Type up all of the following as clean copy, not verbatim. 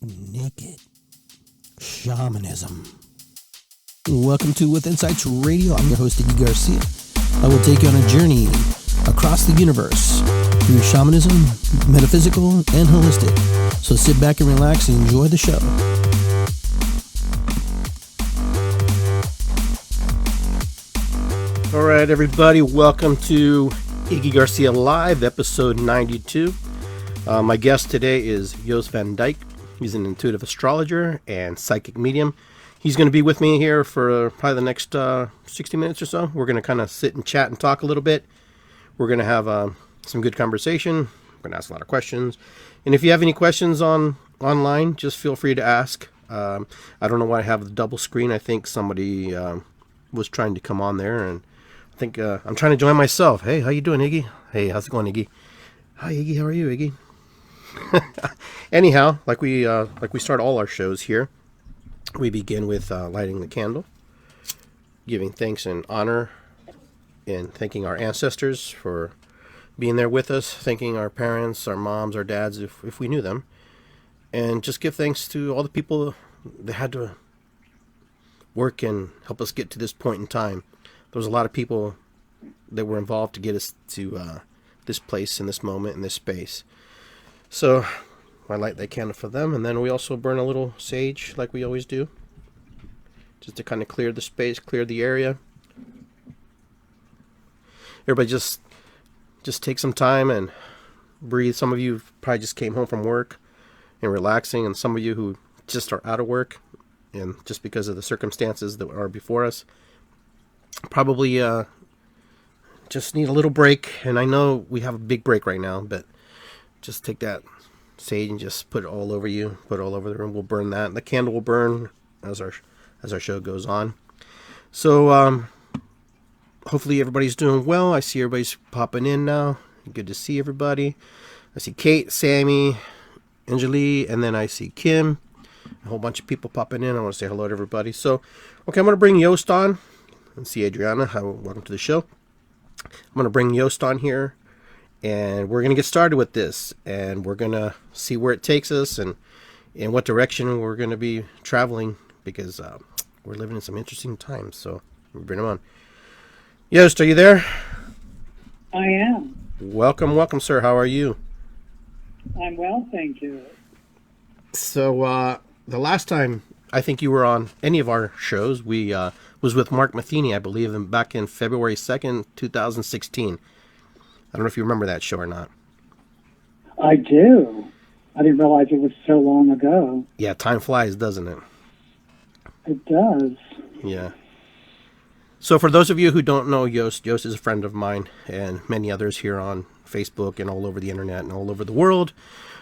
naked shamanism. Welcome to With Insights Radio. I'm your host, Iggy Garcia. I will take you on a journey across the universe through shamanism, metaphysical, and holistic. So sit back and relax and enjoy the show. All right, everybody, welcome to Iggy Garcia Live, episode 92. My guest today is Jost Van Dyke. He's an intuitive astrologer and psychic medium. He's going to be with me here for probably the next 60 minutes or so. We're going to kind of sit and chat and talk a little bit. We're going to have some good conversation. We're going to ask a lot of questions. And if you have any questions online, just feel free to ask. I don't know why I have the double screen. I think somebody was trying to come on there, and I think I'm trying to join myself. Hey, how you doing, Iggy? Hey, how's it going, Iggy? Hi, Iggy. How are you, Iggy? Anyhow, like we start all our shows here, we begin with lighting the candle, giving thanks and honor, and thanking our ancestors for being there with us, thanking our parents, our moms, our dads, if we knew them, and just give thanks to all the people that had to work and help us get to this point in time. There was a lot of people that were involved to get us to this place, in this moment, in this space. So I light that candle for them, and then we also burn a little sage like we always do, just to kind of clear the space, clear the area. Everybody just take some time and breathe. Some of you probably just came home from work and relaxing, and some of you who just are out of work, and just because of the circumstances that are before us, probably just need a little break. And I know we have a big break right now, but just take that sage and just put it all over you, put it all over the room. We'll burn that. The candle will burn as our show goes on. So hopefully everybody's doing well. I see everybody's popping in now. Good to see everybody. I see Kate, Sammy, Angelie, and then I see Kim. A whole bunch of people popping in. I want to say hello to everybody. So, okay, I'm going to bring Jost on. And see Adriana. Welcome to the show. I'm going to bring Jost on here, and we're going to get started with this, and we're going to see where it takes us and in what direction we're going to be traveling, because we're living in some interesting times. So we'll bring him on. Jost, are you there? I am. Welcome, sir. How are you? I'm well, thank you. So the last time I think you were on any of our shows, we was with Mark Matheny, I believe, back in February 2nd, 2016. I don't know if you remember that show or not. I do. I didn't realize it was so long ago. Yeah, time flies, doesn't it? It does. Yeah. So for those of you who don't know Jost is a friend of mine and many others here on Facebook and all over the internet and all over the world.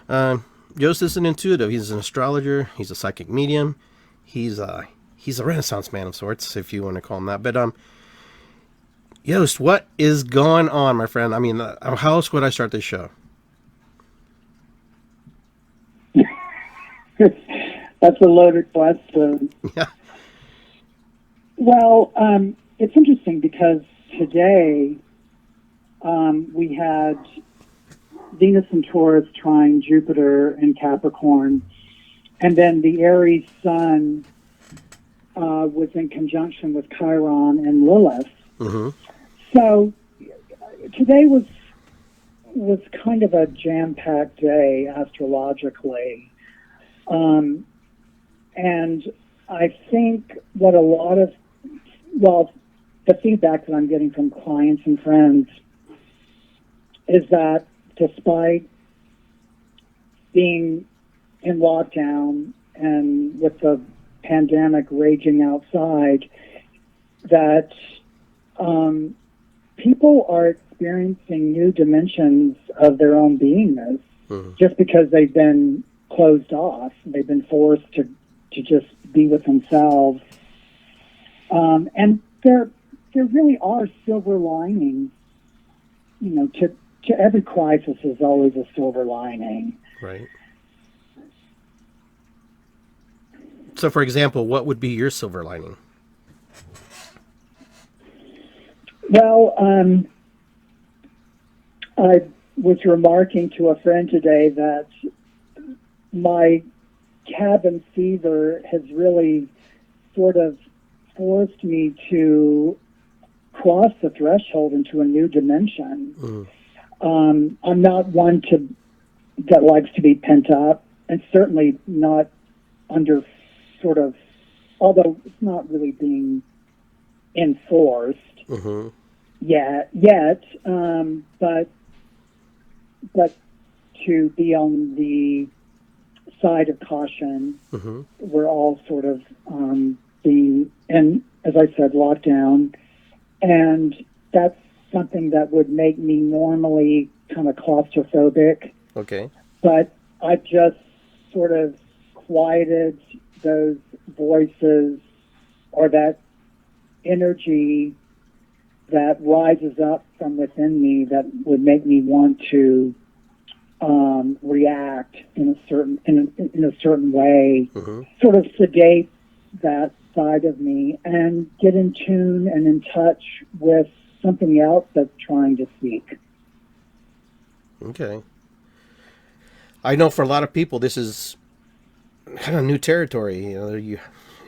Jost is an intuitive. He's an astrologer. He's a psychic medium. He's a Renaissance man of sorts, if you want to call him that. But Jost, what is going on, my friend? I mean, how else would I start this show? That's a loaded question. Yeah. Well, it's interesting because today we had Venus in Taurus trine Jupiter in Capricorn, and then the Aries sun was in conjunction with Chiron and Lilith. Mm-hmm. So today was kind of a jam-packed day astrologically. And I think what the feedback that I'm getting from clients and friends is that despite being in lockdown and with the pandemic raging outside, that people are experiencing new dimensions of their own beingness, just because they've been closed off. They've been forced to just be with themselves. And there really are silver linings. You know, to every crisis is always a silver lining. Right. So, for example, what would be your silver lining? Well, I was remarking to a friend today that my cabin fever has really sort of forced me to cross the threshold into a new dimension. I'm not one that likes to be pent up, and certainly not under sort of, although it's not really being enforced yet, but to be on the side of caution. We're all sort of being, and as I said, locked down, and that's something that would make me normally kind of claustrophobic. Okay. But I just sort of quieted those voices or that energy that rises up from within me that would make me want to react in a certain way, sort of sedate that side of me and get in tune and in touch with something else that's trying to speak. Okay. I know for a lot of people this is kind of new territory. You know, you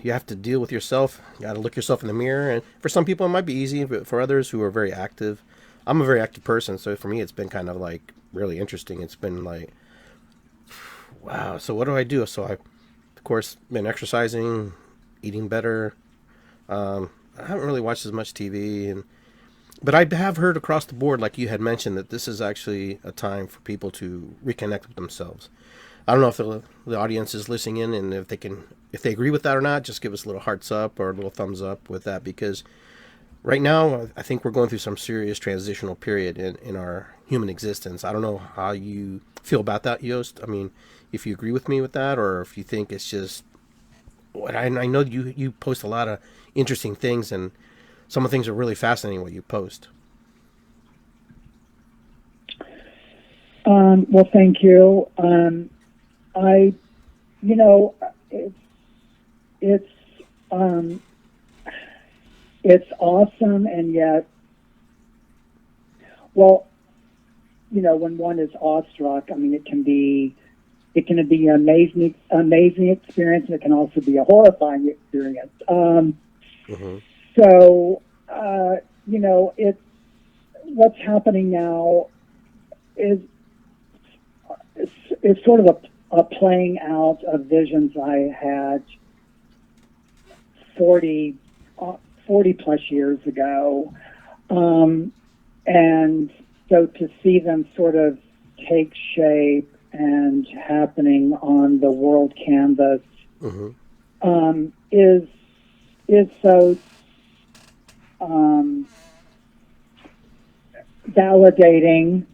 have to deal with yourself. You got to look yourself in the mirror, and for some people it might be easy, but for others who are very active, I'm a very active person, so for me it's been kind of like really interesting. It's been like, wow, so what do I do? So I, of course, been exercising, eating better. I haven't really watched as much TV, but I have heard across the board, like you had mentioned, that this is actually a time for people to reconnect with themselves. I don't know if the audience is listening in, and if they agree with that or not, just give us a little hearts up or a little thumbs up with that, because right now I think we're going through some serious transitional period in our human existence. I don't know how you feel about that, Jost. I mean, if you agree with me with that, or if you think it's just what I know you post a lot of interesting things, and some of the things are really fascinating what you post. Well, thank you. It's awesome, and yet, well, when one is awestruck, I mean, it can be an amazing experience, and it can also be a horrifying experience. So, it's what's happening now is sort of a playing out of visions I had 40 plus years ago. And so to see them sort of take shape and happening on the world canvas is so validating,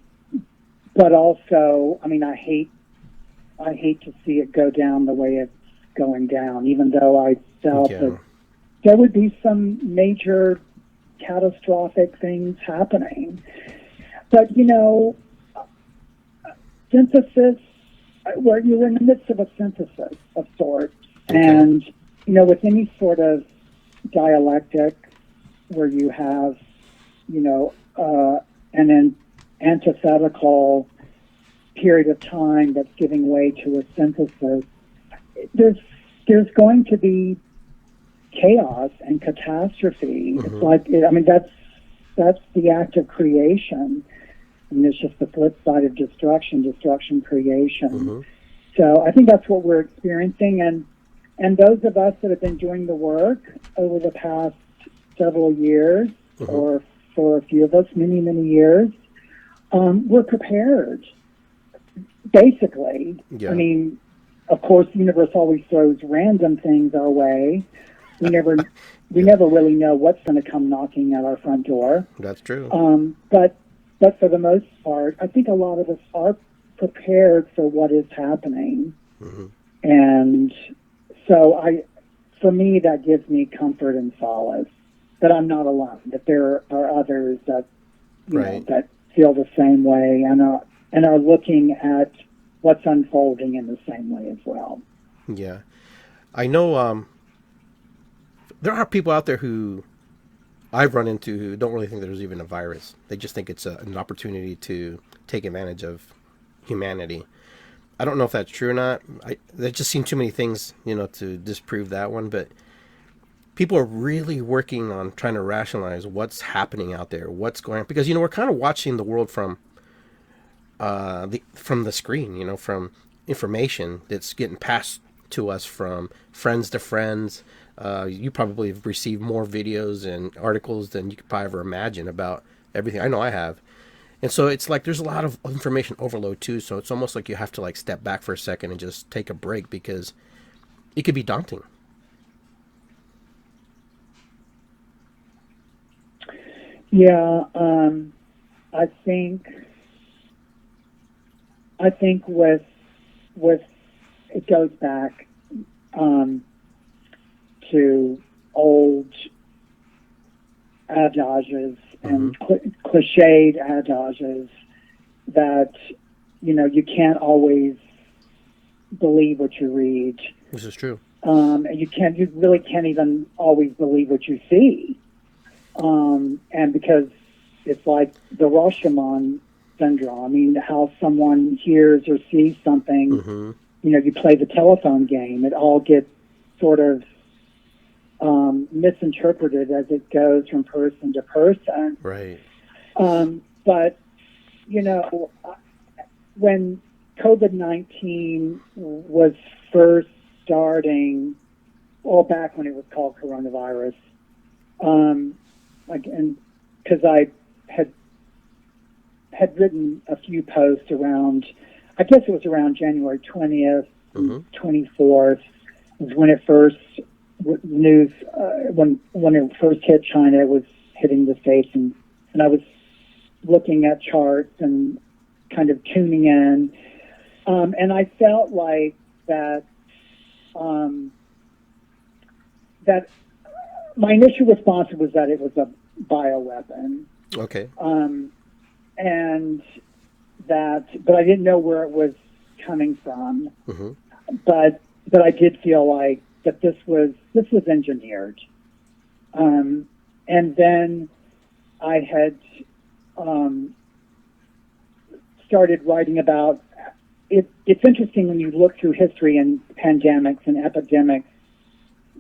but also, I mean, I hate to see it go down the way it's going down, even though I felt that there would be some major catastrophic things happening. But, synthesis, you're in the midst of a synthesis of sorts. Okay. And, with any sort of dialectic where you have, an antithetical period of time that's giving way to a synthesis, there's going to be chaos and catastrophe. It's like, that's the act of creation, and it's just the flip side of destruction, creation. So I think that's what we're experiencing, and those of us that have been doing the work over the past several years, or for a few of us, many, many years, we're prepared, basically. Yeah. I mean, of course, the universe always throws random things our way. We never really know what's going to come knocking at our front door. That's true. But for the most part, I think a lot of us are prepared for what is happening. And so for me, that gives me comfort and solace that I'm not alone, that there are others that, that feel the same way and are looking at what's unfolding in the same way as well. Yeah. I know there are people out there who I've run into who don't really think there's even a virus. They just think it's an opportunity to take advantage of humanity. I don't know if that's true or not. There just seem too many things, to disprove that one. But people are really working on trying to rationalize what's happening out there, what's going on, because we're kind of watching the world from the screen, from information that's getting passed to us from friends to friends. You probably have received more videos and articles than you could probably ever imagine about everything. I know I have. And so it's like there's a lot of information overload too. So it's almost like you have to like step back for a second and just take a break, because it could be daunting. Yeah, I think with it goes back to old adages and cliched adages that you can't always believe what you read. This is true. And you really can't even always believe what you see. And because it's like the Rashomon syndrome. I mean, how someone hears or sees something, you play the telephone game, it all gets sort of misinterpreted as it goes from person to person. Right. But, when COVID-19 was first starting, back when it was called coronavirus, because I had written a few posts around, I guess it was around January 20th, 24th, was when it first news when it first hit China, it was hitting the States, and I was looking at charts and kind of tuning in, and I felt like that that my initial response was that it was a bioweapon. Okay. And but I didn't know where it was coming from. But I did feel like that this was engineered. And then I had started writing about it. It's interesting when you look through history and pandemics and epidemics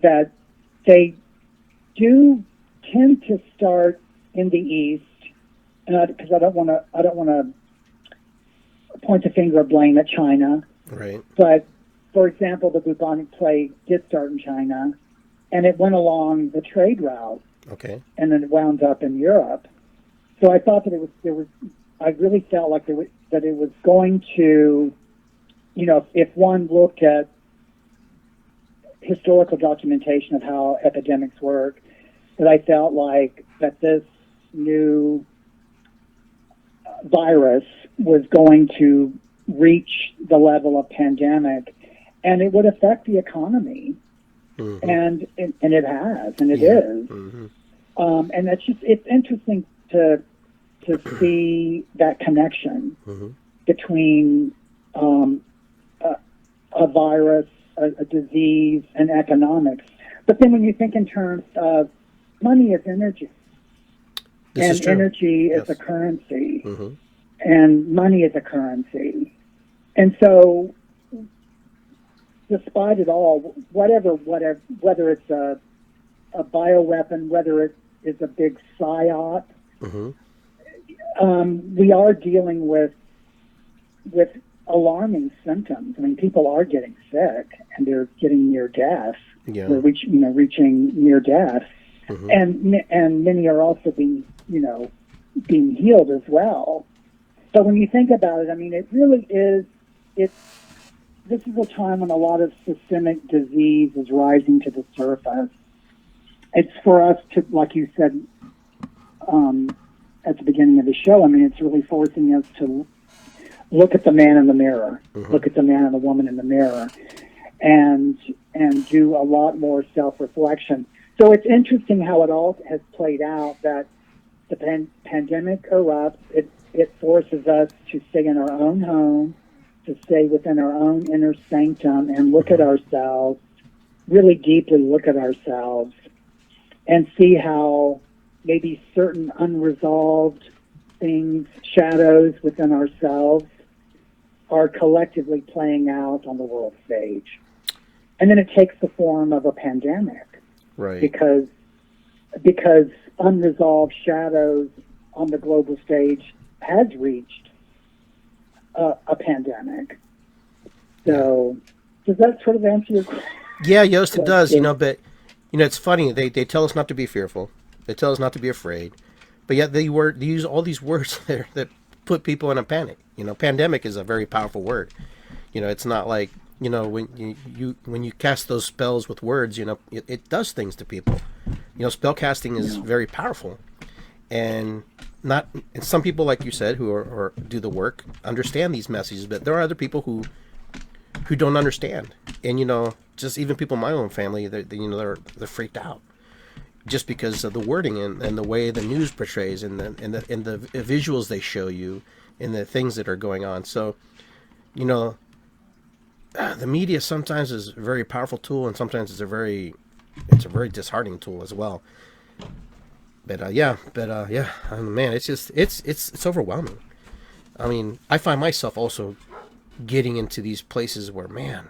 that they do tend to start in the East, and because I don't want to point the finger of blame at China, right? But for example, the bubonic plague did start in China, and it went along the trade route, okay, and then it wound up in Europe. So I thought that I really felt like that it was going to, if one looked at historical documentation of how epidemics work, that I felt like that this new virus was going to reach the level of pandemic, and it would affect the economy, and it has, and it is, and it's interesting to see that connection between a virus, a disease, and economics. But then when you think in terms of money is energy, and energy is a currency, and money is a currency. And so, despite it all, whether it's a bioweapon, whether it is a big psyop, we are dealing with alarming symptoms. I mean, people are getting sick and they're getting near death. Yeah. They're reaching near death, and many are also being healed as well. So when you think about it, I mean, it really is. This is a time when a lot of systemic disease is rising to the surface. It's for us to, like you said at the beginning of the show, I mean, it's really forcing us to look at the man in the mirror, look at the man and the woman in the mirror, and do a lot more self-reflection. So it's interesting how it all has played out, that the pandemic erupts. It forces us to stay in our own home, to stay within our own inner sanctum and look at ourselves, really deeply look at ourselves, and see how maybe certain unresolved things, shadows within ourselves, are collectively playing out on the world stage. And then it takes the form of a pandemic. Right. Because unresolved shadows on the global stage has reached a pandemic. So does that sort of answer your question? Yeah, Yost, it does, but, it's funny. They tell us not to be fearful. They tell us not to be afraid. But yet they use all these words there that put people in a panic. Pandemic is a very powerful word. It's not like, when you cast those spells with words, it does things to people. Spell casting is very powerful. And some people, like you said, who are do the work, understand these messages, but there are other people who don't understand. And just even people in my own family, they're freaked out just because of the wording and the way the news portrays and the visuals they show you and the things that are going on. So, the media sometimes is a very powerful tool, and sometimes it's a very disheartening tool as well. But man, it's overwhelming. I mean, I find myself also getting into these places where, man,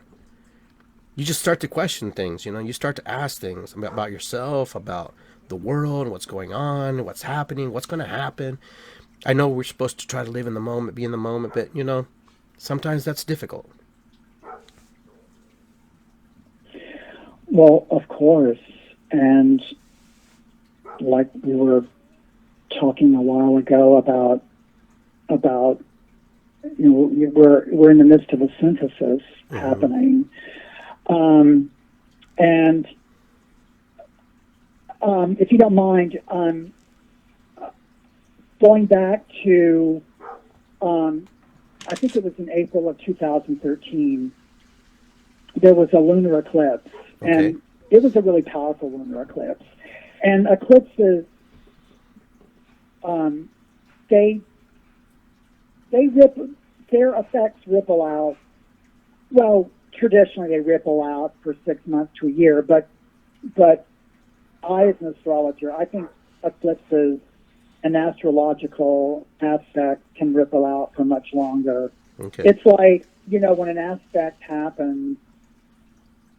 you just start to question things. You start to ask things about yourself, about the world, what's going on, what's happening, what's going to happen. I know we're supposed to try to live in the moment, be in the moment, but sometimes that's difficult. Well, of course, and like we were talking a while ago about we're in the midst of a synthesis happening, and if you don't mind, going back to I think it was in April of 2013. There was a lunar eclipse, and it was a really powerful lunar eclipse. And eclipses, their effects ripple out. Well, traditionally they ripple out for 6 months to a year, but I, as an astrologer, I think eclipses, an astrological aspect, can ripple out for much longer. Okay. It's like, when an aspect happens,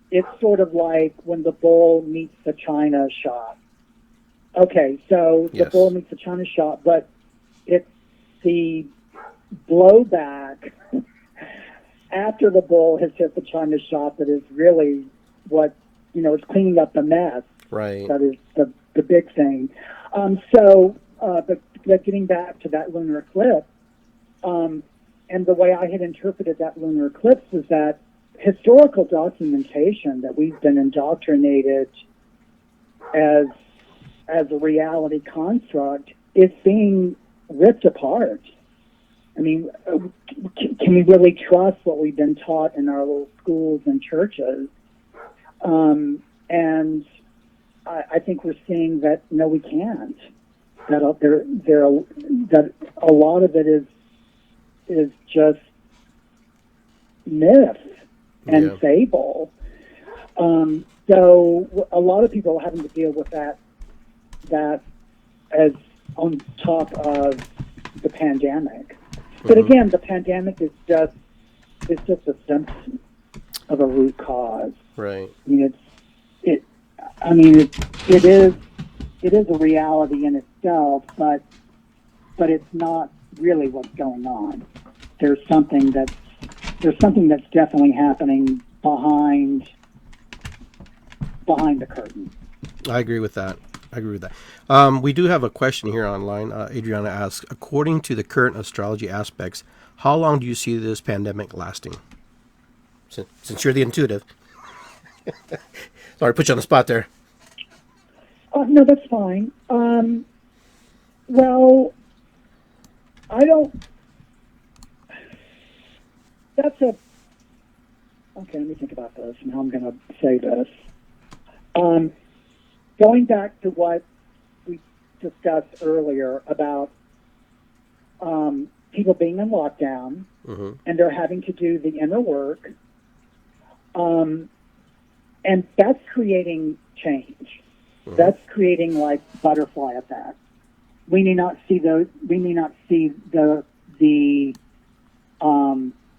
it's sort of like when the bull meets the china shop. Okay, so the bull meets the china shop, but it's the blowback after the bull has hit the china shop that is really what, it's cleaning up the mess. Right. That is the big thing. But getting back to that lunar eclipse, and the way I had interpreted that lunar eclipse was that historical documentation that we've been indoctrinated as a reality construct is being ripped apart. I mean, can we really trust what we've been taught in our little schools and churches? And I think we're seeing that no, we can't. That that a lot of it is just myth and fable. So a lot of people are having to deal with that as on top of the pandemic. But again, the pandemic is just a symptom of a root cause. Right. I mean, it is a reality in itself, but it's not really what's going on. There's something that's definitely happening behind the curtain. I agree with that. We do have a question here online. Adriana asks, according to the current astrology aspects, how long do you see this pandemic lasting? Since you're the intuitive. Sorry, put you on the spot there. No, that's fine. Well, I don't... Okay, let me think about this and how I'm going to say this. Going back to what we discussed earlier about people being in lockdown, and they're having to do the inner work, and that's creating change. That's creating like butterfly effect. We may not see the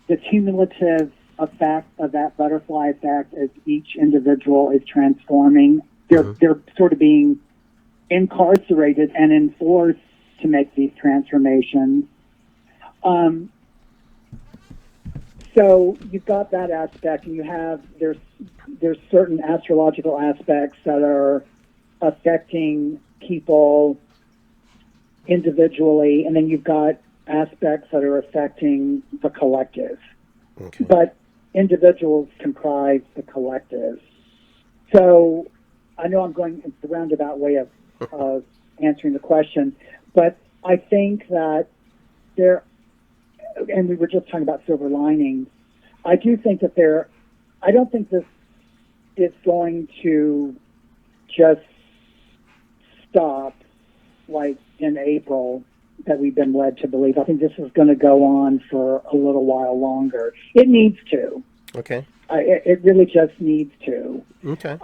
the cumulative effect of that butterfly effect as each individual is transforming. They're sort of being incarcerated and enforced to make these transformations. So you've got that aspect, and you have there's certain astrological aspects that are affecting people individually, and then you've got aspects that are affecting the collective. Okay. But individuals comprise the collective. So I know I'm going it's a roundabout way of answering the question, but I think that and we were just talking about silver linings, I do think that I don't think this is going to just stop like in April that we've been led to believe. I think this is going to go on for a little while longer. It needs to. Okay. It really just needs to. Okay.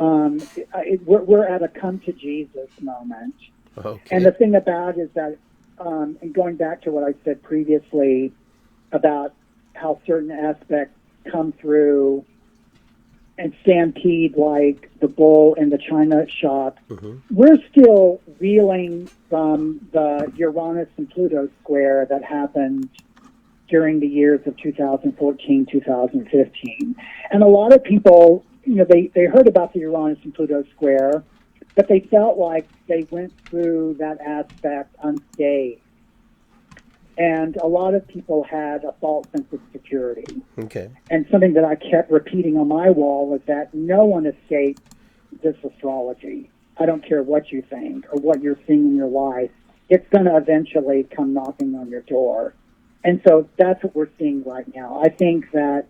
We're at a come to Jesus moment. Okay. And the thing about it is that, and going back to what I said previously about how certain aspects come through and stampede like the bull in the china shop, we're still reeling from the Uranus and Pluto square that happened during the years of 2014, 2015. And a lot of people, they heard about the Uranus and Pluto square, but they felt like they went through that aspect unscathed. And a lot of people had a false sense of security. Okay. And something that I kept repeating on my wall was that no one escaped this astrology. I don't care what you think or what you're seeing in your life. It's going to eventually come knocking on your door. And so that's what we're seeing right now. I think that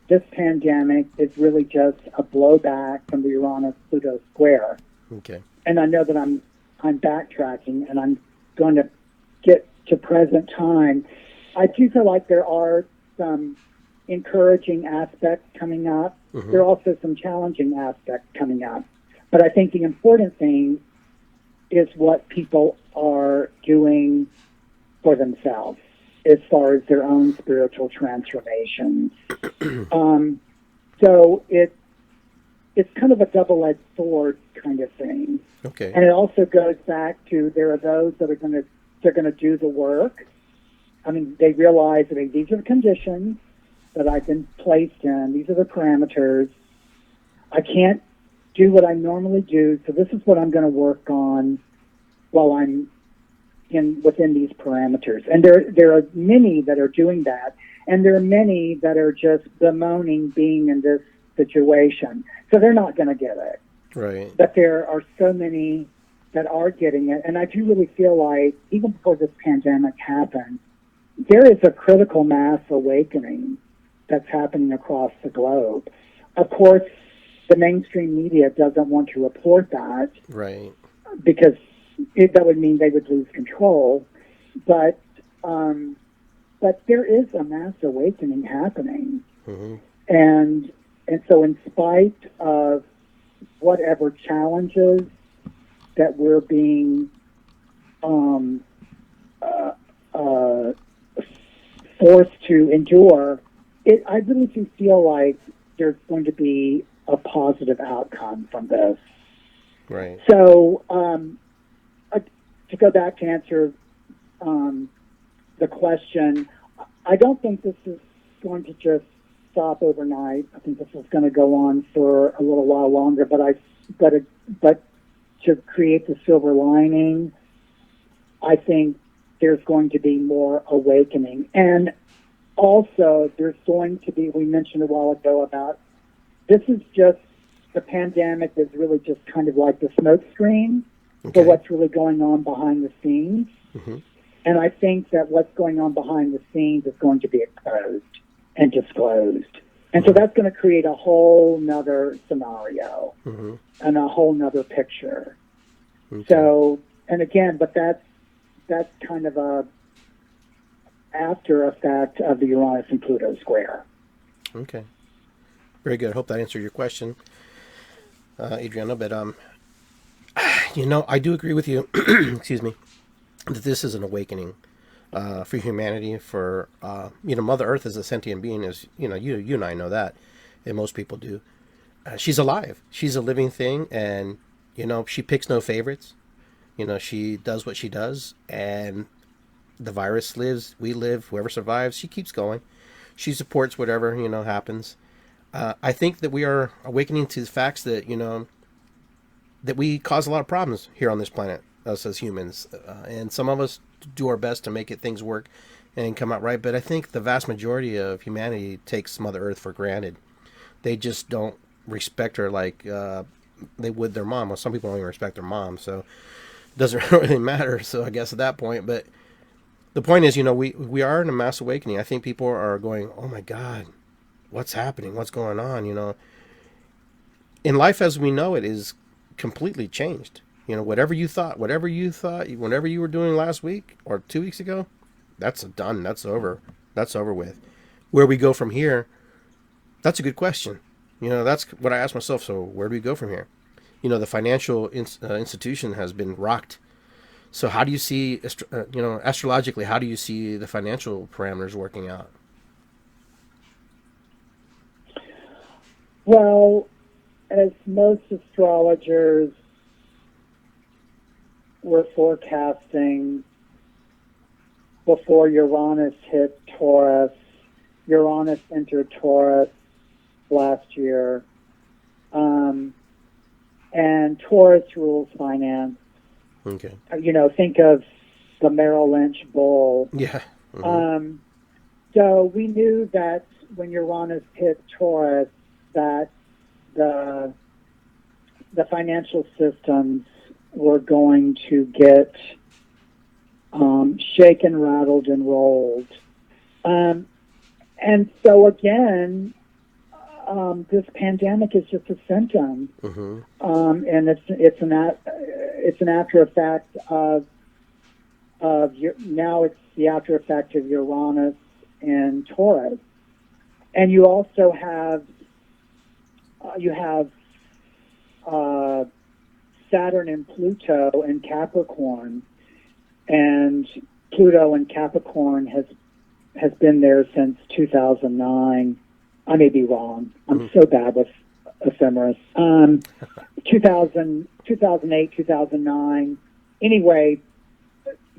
this pandemic is really just a blowback from the Uranus-Pluto square. Okay. And I know that I'm backtracking, and I'm going to get to present time. I do feel like there are some encouraging aspects coming up. There are also some challenging aspects coming up. But I think the important thing is what people are doing for themselves as far as their own spiritual transformations. So it's kind of a double-edged sword kind of thing. Okay. And it also goes back to there are those that are going to do the work. I mean, they realize that these are the conditions that I've been placed in. These are the parameters. I can't do what I normally do, so this is what I'm going to work on while I'm within these parameters. And there are many that are doing that, and there are many that are just bemoaning being in this situation. So they're not going to get it. Right. But there are so many that are getting it. And I do really feel like, even before this pandemic happened, there is a critical mass awakening that's happening across the globe. Of course, the mainstream media doesn't want to report that. Right. Because that would mean they would lose control. But there is a mass awakening happening. And so in spite of whatever challenges that we're being forced to endure, I really do feel like there's going to be a positive outcome from this. Right. So to go back to answer the question, I don't think this is going to just stop overnight. I think this is going to go on for a little while longer. But to create the silver lining, I think there's going to be more awakening. And also, there's going to be, we mentioned a while ago about, this is just, the pandemic is really just kind of like the smoke screen for what's really going on behind the scenes. And I think that what's going on behind the scenes is going to be exposed and disclosed. And so that's going to create a whole nother scenario and a whole nother picture. So, and again, but that's kind of a after effect of the Uranus and Pluto square. Okay. Very good. I hope that answered your question, Adriana. But, I do agree with you, excuse me, that this is an awakening. for humanity, for Mother Earth is a sentient being, as you and I know that, and most people do. She's alive. She's a living thing, and she picks no favorites. She does what she does, and the virus lives. We live. Whoever survives, she keeps going. She supports whatever happens. I think that we are awakening to the facts that that we cause a lot of problems here on this planet, us as humans, and some of us do our best to make things work and come out right. But I think the vast majority of humanity takes Mother Earth for granted. They just don't respect her like they would their mom. Well, some people don't even respect their mom, so it doesn't really matter. So I guess at that point, but the point is, we are in a mass awakening. I think people are going, oh my God, what's happening? What's going on? In life as we know it is completely changed. Whatever you thought, whenever you were doing last week or 2 weeks ago, that's done. That's over. That's over with. Where we go from here, that's a good question. That's what I ask myself. So where do we go from here? The financial institution has been rocked. So how do you see, astrologically, how do you see the financial parameters working out? Well, as most astrologers were forecasting before Uranus hit Taurus, Uranus entered Taurus last year, and Taurus rules finance. Okay. Think of the Merrill Lynch bull. Yeah. Mm-hmm. So we knew that when Uranus hit Taurus, that the financial systems were going to get shaken, rattled, and rolled. And so again, this pandemic is just a symptom, and it's an after effect of now it's the after effect of Uranus and Taurus, and you also have Saturn and Pluto in Capricorn, and Pluto in Capricorn has been there since 2009. I may be wrong. I'm so bad with ephemeris. 2008, 2009. Anyway,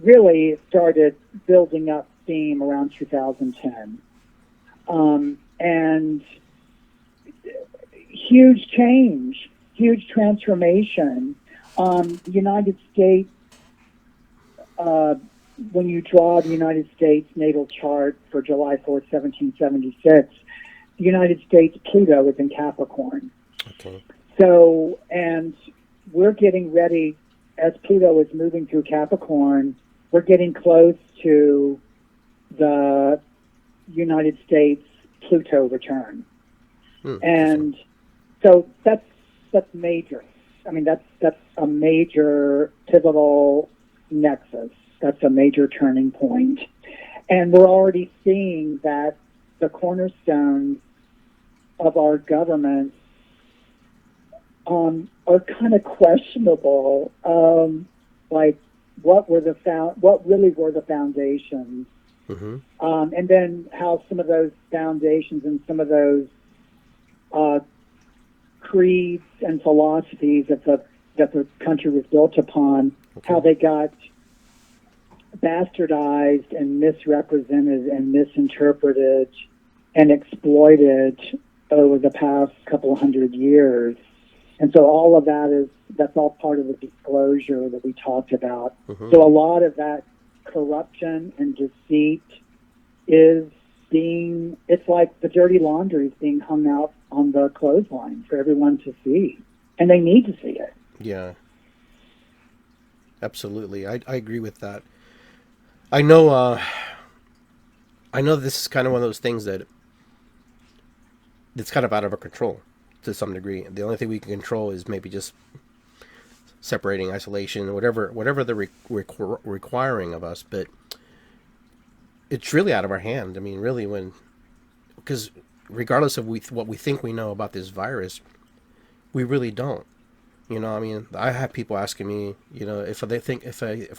really it started building up steam around 2010. And huge change, huge transformation. The United States, when you draw the United States natal chart for July 4th, 1776, the United States Pluto is in Capricorn. Okay. So, and we're getting ready, as Pluto is moving through Capricorn, we're getting close to the United States Pluto return. And so that's major. I mean, that's a major pivotal nexus. That's a major turning point. And we're already seeing that the cornerstones of our government are kind of questionable. Like, what really were the foundations? And then how some of those foundations and some of those creeds and philosophies that the country was built upon, how they got bastardized and misrepresented and misinterpreted and exploited over the past couple of 100 years. And so all of that's all part of the disclosure that we talked about. So a lot of that corruption and deceit it's like the dirty laundry is being hung out on the clothesline for everyone to see. And they need to see it. Yeah. Absolutely. I agree with that. I know this is kind of one of those things that's kind of out of our control to some degree. The only thing we can control is maybe just separating, isolation, whatever they're requiring of us. But it's really out of our hand. I mean, really, because regardless of what we think we know about this virus, we really don't. I mean, I have people asking me, if I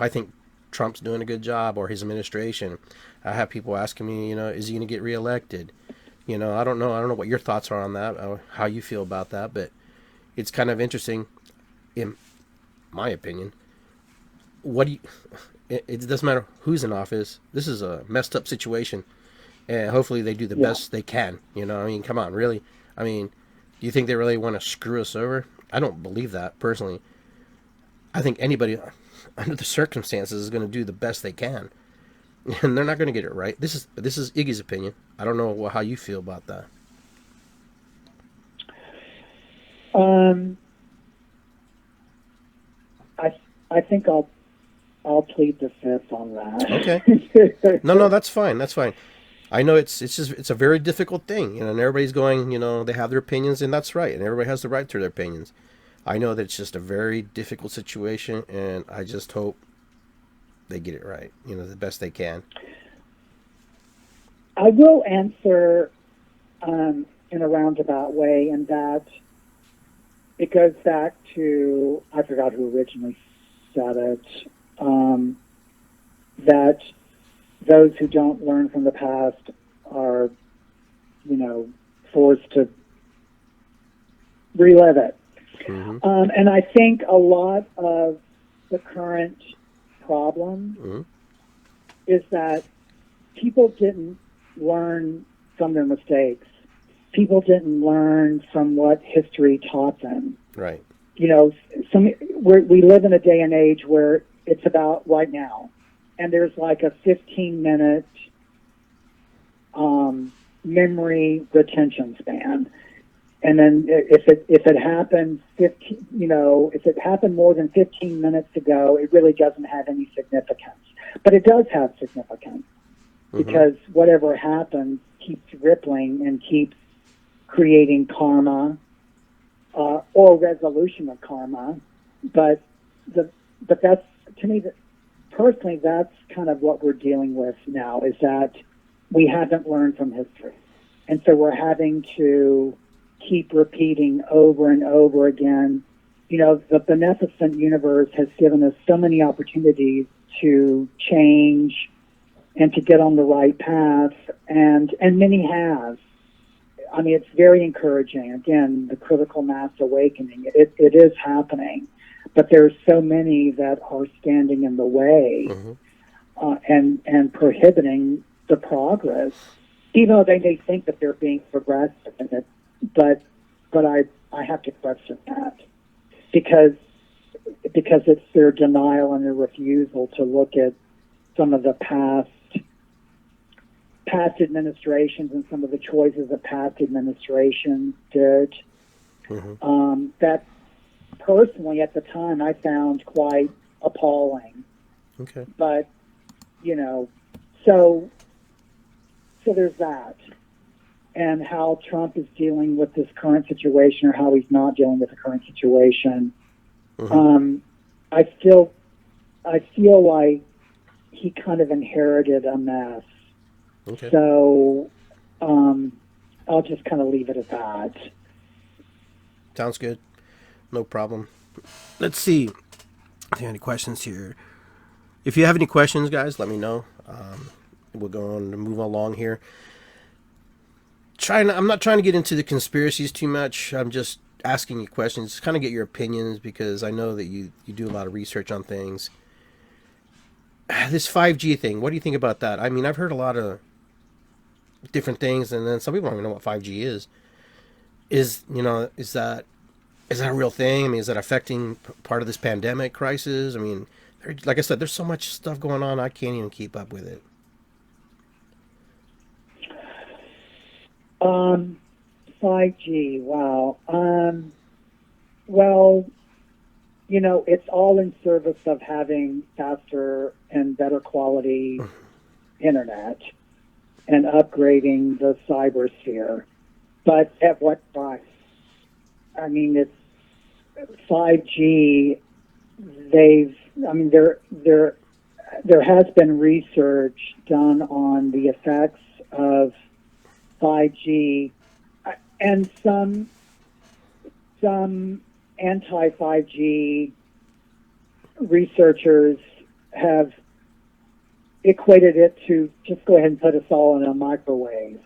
think Trump's doing a good job or his administration. I have people asking me, is he going to get reelected? I don't know. I don't know what your thoughts are on that, or how you feel about that, but it's kind of interesting, in my opinion. It doesn't matter who's in office. This is a messed up situation, and hopefully they do the best they can. Come on, really. Do you think they really want to screw us over? I don't believe that, personally. I think anybody under the circumstances is going to do the best they can, and they're not going to get it right. This is Iggy's opinion. I don't know how you feel about that. I think I'll plead the fifth on that. Okay. No, that's fine. That's fine. I know it's a very difficult thing, and everybody's going, they have their opinions, and that's right, and everybody has the right to their opinions. I know that it's just a very difficult situation, and I just hope they get it right, the best they can. I will answer in a roundabout way, in that it goes back to, I forgot who originally said it, that those who don't learn from the past are, forced to relive it. Mm-hmm. And I think a lot of the current problem is that people didn't learn from their mistakes. People didn't learn from what history taught them. Right. We live in a day and age where it's about right now, and there's like a 15-minute memory retention span. And then if it happens if it happened more than 15 minutes ago, it really doesn't have any significance. But it does have significance, because whatever happens keeps rippling and keeps creating karma, or resolution of karma. But that's, to me, personally, that's kind of what we're dealing with now, is that we haven't learned from history. And so we're having to keep repeating over and over again. The beneficent universe has given us so many opportunities to change and to get on the right path, and many have. It's very encouraging. Again, the critical mass awakening, it is happening, but there's so many that are standing in the way, and prohibiting the progress, even though they may think that they're being progressive in it. But I have to question that, because it's their denial and their refusal to look at some of the past administrations and some of the choices that past administrations did. That personally at the time I found quite appalling. Okay. But so there's that. And how Trump is dealing with this current situation, or how he's not dealing with the current situation. I feel like he kind of inherited a mess. Okay. So I'll just kind of leave it at that. Sounds good. No problem. Let's see if you have any questions here. If you have any questions, guys, let me know. We'll go on and move along here. I'm not trying to get into the conspiracies too much. I'm just asking you questions, kind of get your opinions, because I know that you do a lot of research on things. This 5G thing, what do you think about that? I've heard a lot of different things, and then some people don't even know what 5G is. Is that a real thing? Is that affecting part of this pandemic crisis? Like I said, there's so much stuff going on, I can't even keep up with it. 5G, wow. Well, it's all in service of having faster and better quality internet and upgrading the cyber sphere. But at what price? It's 5G. There has been research done on the effects of 5G, and some anti-5G researchers have equated it to just go ahead and put us all in a microwave.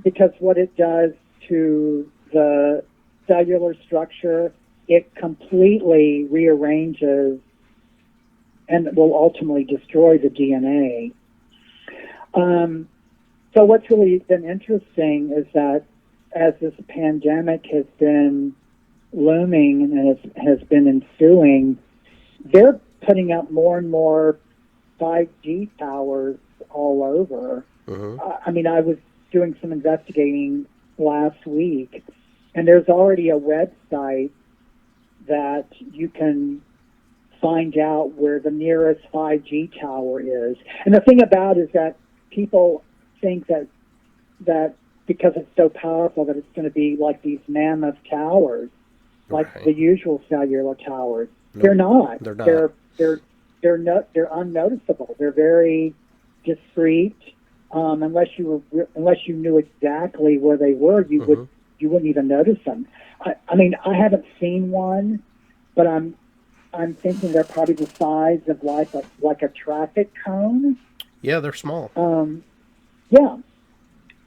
Because what it does to the cellular structure, it completely rearranges and will ultimately destroy the DNA. So what's really been interesting is that as this pandemic has been looming and has been ensuing, they're putting up more and more 5G towers all over. I mean, I was doing some investigating last week, and there's already a website that you can find out where the nearest 5G tower is. And the thing about it is that people think that because it's so powerful that it's going to be like these mammoth towers, like the usual cellular towers. Nope. They're not. They're not. They're unnoticeable. They're very discreet. Unless you knew exactly where they were, you wouldn't even notice them. I mean, I haven't seen one, but I'm thinking they're probably the size of like a traffic cone. Yeah, they're small. Yeah,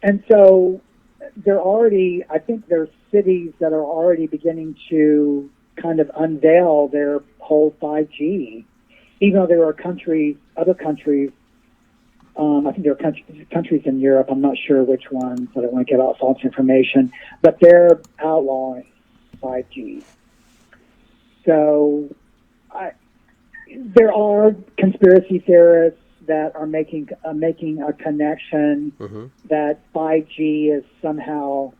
and so I think there's cities that are already beginning to kind of unveil their whole 5G, even though there are other countries. I think there are countries in Europe. I'm not sure which ones. I don't want to give out false information, but they're outlawing 5G. So, there are conspiracy theorists that are making a connection that 5G is somehow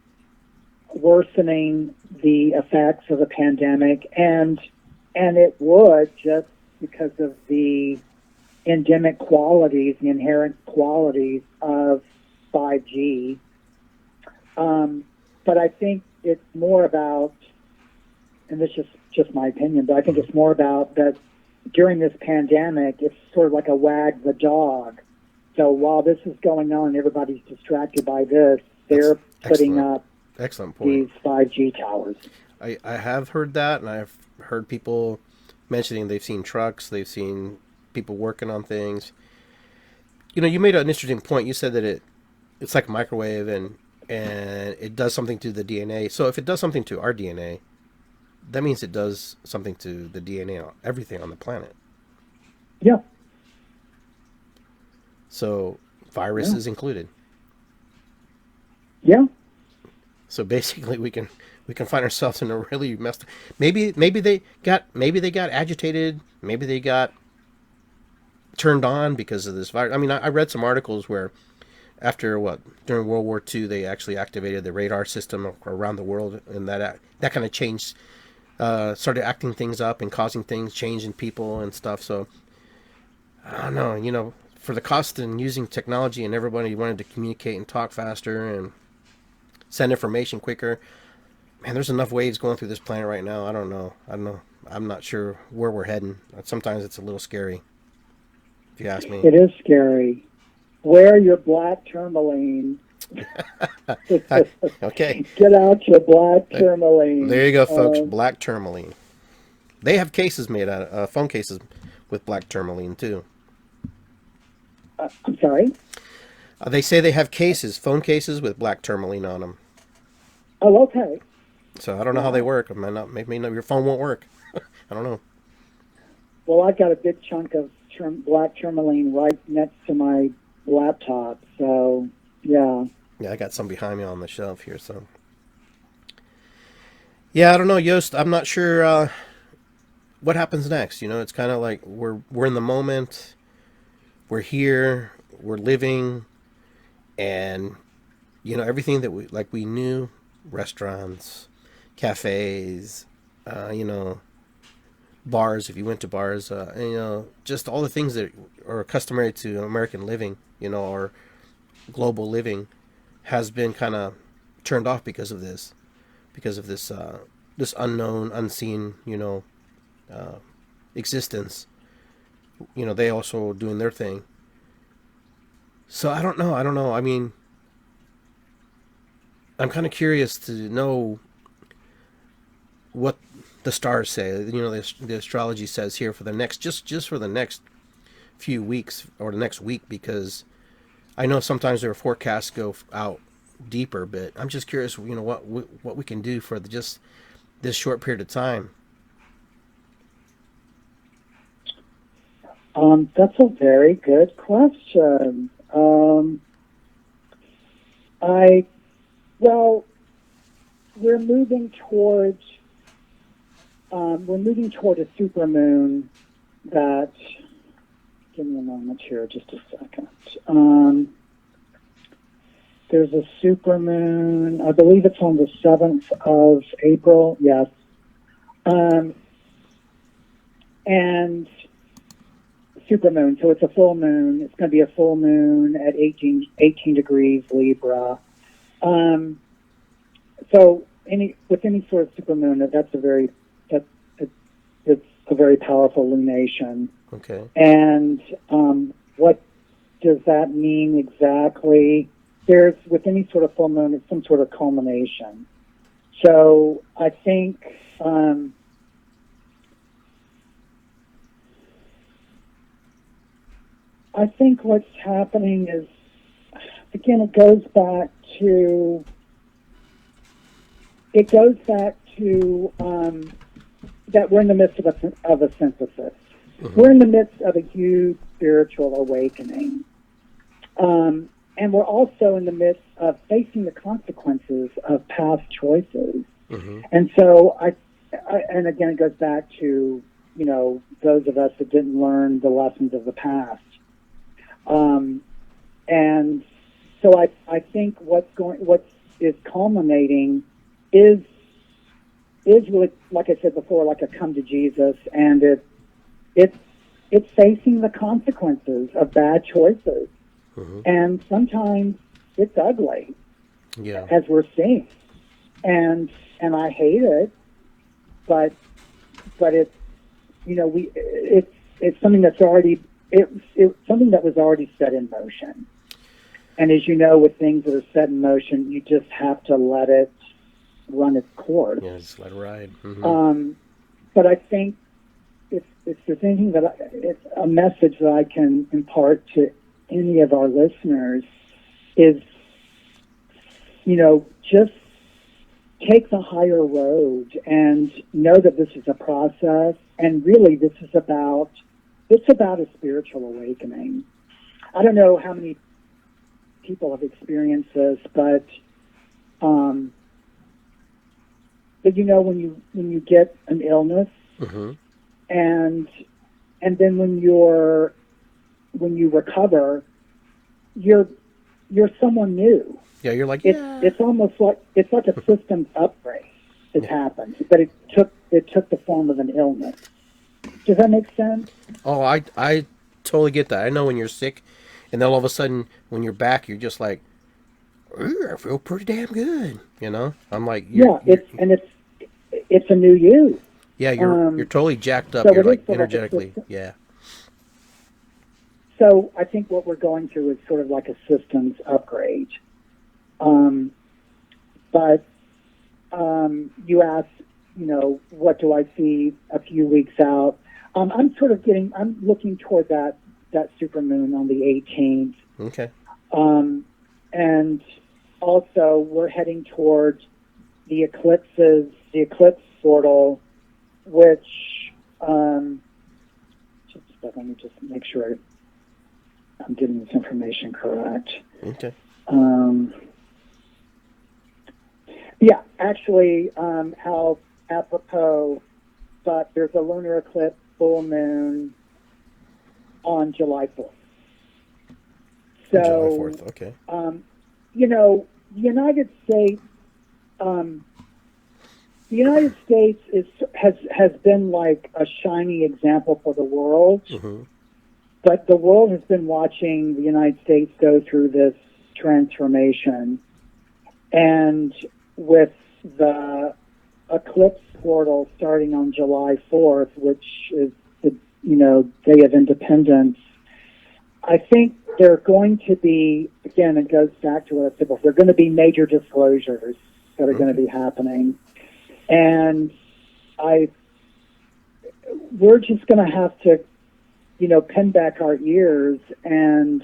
worsening the effects of the pandemic, and it would, just because of the endemic qualities, the inherent qualities of 5G. But I think it's more about, and this is just my opinion, but I think it's more about that during this pandemic, it's sort of like a wag the dog. So while this is going on, everybody's distracted by this, they're putting up these 5G towers. I have heard that, and I've heard people mentioning they've seen trucks, they've seen people working on things. You know, you made an interesting point. You said that it's like a microwave and it does something to the DNA. So if it does something to our DNA, that means it does something to the DNA on everything on the planet. Yeah. So viruses included. Yeah. So basically we can find ourselves in a really messed up. Maybe they got agitated, maybe they got turned on because of this virus. I mean, I read some articles where during World War II, they actually activated the radar system around the world, and that kind of changed, started acting things up and causing things, changing people and stuff. So I don't know, you know, for the cost in using technology and everybody wanted to communicate and talk faster and send information quicker. Man, there's enough waves going through this planet right now. I don't know. I'm not sure where we're heading. Sometimes it's a little scary, if you ask me. It is scary. Wear your black tourmaline. Okay. Get out your black tourmaline. There you go, folks. Black tourmaline. They have cases made out of phone cases with black tourmaline too. I'm sorry? They say they have phone cases with black tourmaline on them. Oh, okay. So I don't know how they work. Maybe your phone won't work. I don't know. Well, I've got a big chunk of black tourmaline right next to my laptop, so yeah. Yeah, I got some behind me on the shelf here, so. Yeah, I don't know, Jost. I'm not sure what happens next. You know, it's kind of like we're in the moment. We're here. We're living. And, you know, everything that we knew, restaurants, cafes, you know, bars, if you went to bars, you know, just all the things that are customary to American living, you know, or global living, has been kind of turned off because of this unknown, unseen, you know, existence. You know, they also doing their thing. So I don't know. I mean, I'm kind of curious to know what the stars say. You know, the astrology says here for the next, just for the next few weeks or the next week, because I know sometimes their forecasts go out deeper, but I'm just curious, what we can do for just this short period of time. That's a very good question. We're moving toward a supermoon that. Give me a moment here, just a second. There's a supermoon. I believe it's on the 7th of April. Yes. And supermoon. So it's a full moon. It's going to be a full moon at 18 degrees Libra. So with any sort of supermoon, it's a very powerful lunation. Okay. And what does that mean exactly? With any sort of full moon, it's some sort of culmination. So I think what's happening is, again, it goes back to that we're in the midst of a synthesis. Mm-hmm. We're in the midst of a huge spiritual awakening. And we're also in the midst of facing the consequences of past choices. Mm-hmm. And so and again, it goes back to, those of us that didn't learn the lessons of the past. And so I think what is culminating is really, like I said before, like a come to Jesus, and it's facing the consequences of bad choices. Mm-hmm. And sometimes it's ugly, as we're seeing, and I hate it, but it's it's something that's already it's something that was already set in motion. And as you know, with things that are set in motion, you just have to let it run its course. Yeah, just let it ride. Mm-hmm. But I think if there's anything it's a message that I can impart to any of our listeners is, just take the higher road and know that this is a process, and really it's about a spiritual awakening. I don't know how many people have experienced this, but when you get an illness, mm-hmm. and then when you recover, you're someone new. Yeah, you're like it's almost like it's like a systems upgrade that's happened, but it took the form of an illness. Does that make sense? Oh, I totally get that. I know when you're sick, and then all of a sudden when you're back, you're just like, I feel pretty damn good. I'm like, it's a new you. Yeah, you're totally jacked up. So you're like energetically, yeah. So I think what we're going through is sort of like a systems upgrade. But you asked, what do I see a few weeks out? I'm looking toward that supermoon on the 18th. Okay. And also we're heading toward the eclipse portal, which, just a second, let me just make sure I'm getting this information correct. Okay. Yeah, actually, how apropos, but there's a lunar eclipse full moon on July 4th. So, July 4th, okay. The United States has been like a shining example for the world, mm-hmm. but the world has been watching the United States go through this transformation, and with the eclipse portal starting on July 4th, which is the Day of Independence, I think there are going to be, again, it goes back to what I said before, there are going to be major disclosures that are going to be happening. And we're just going to have to pin back our ears and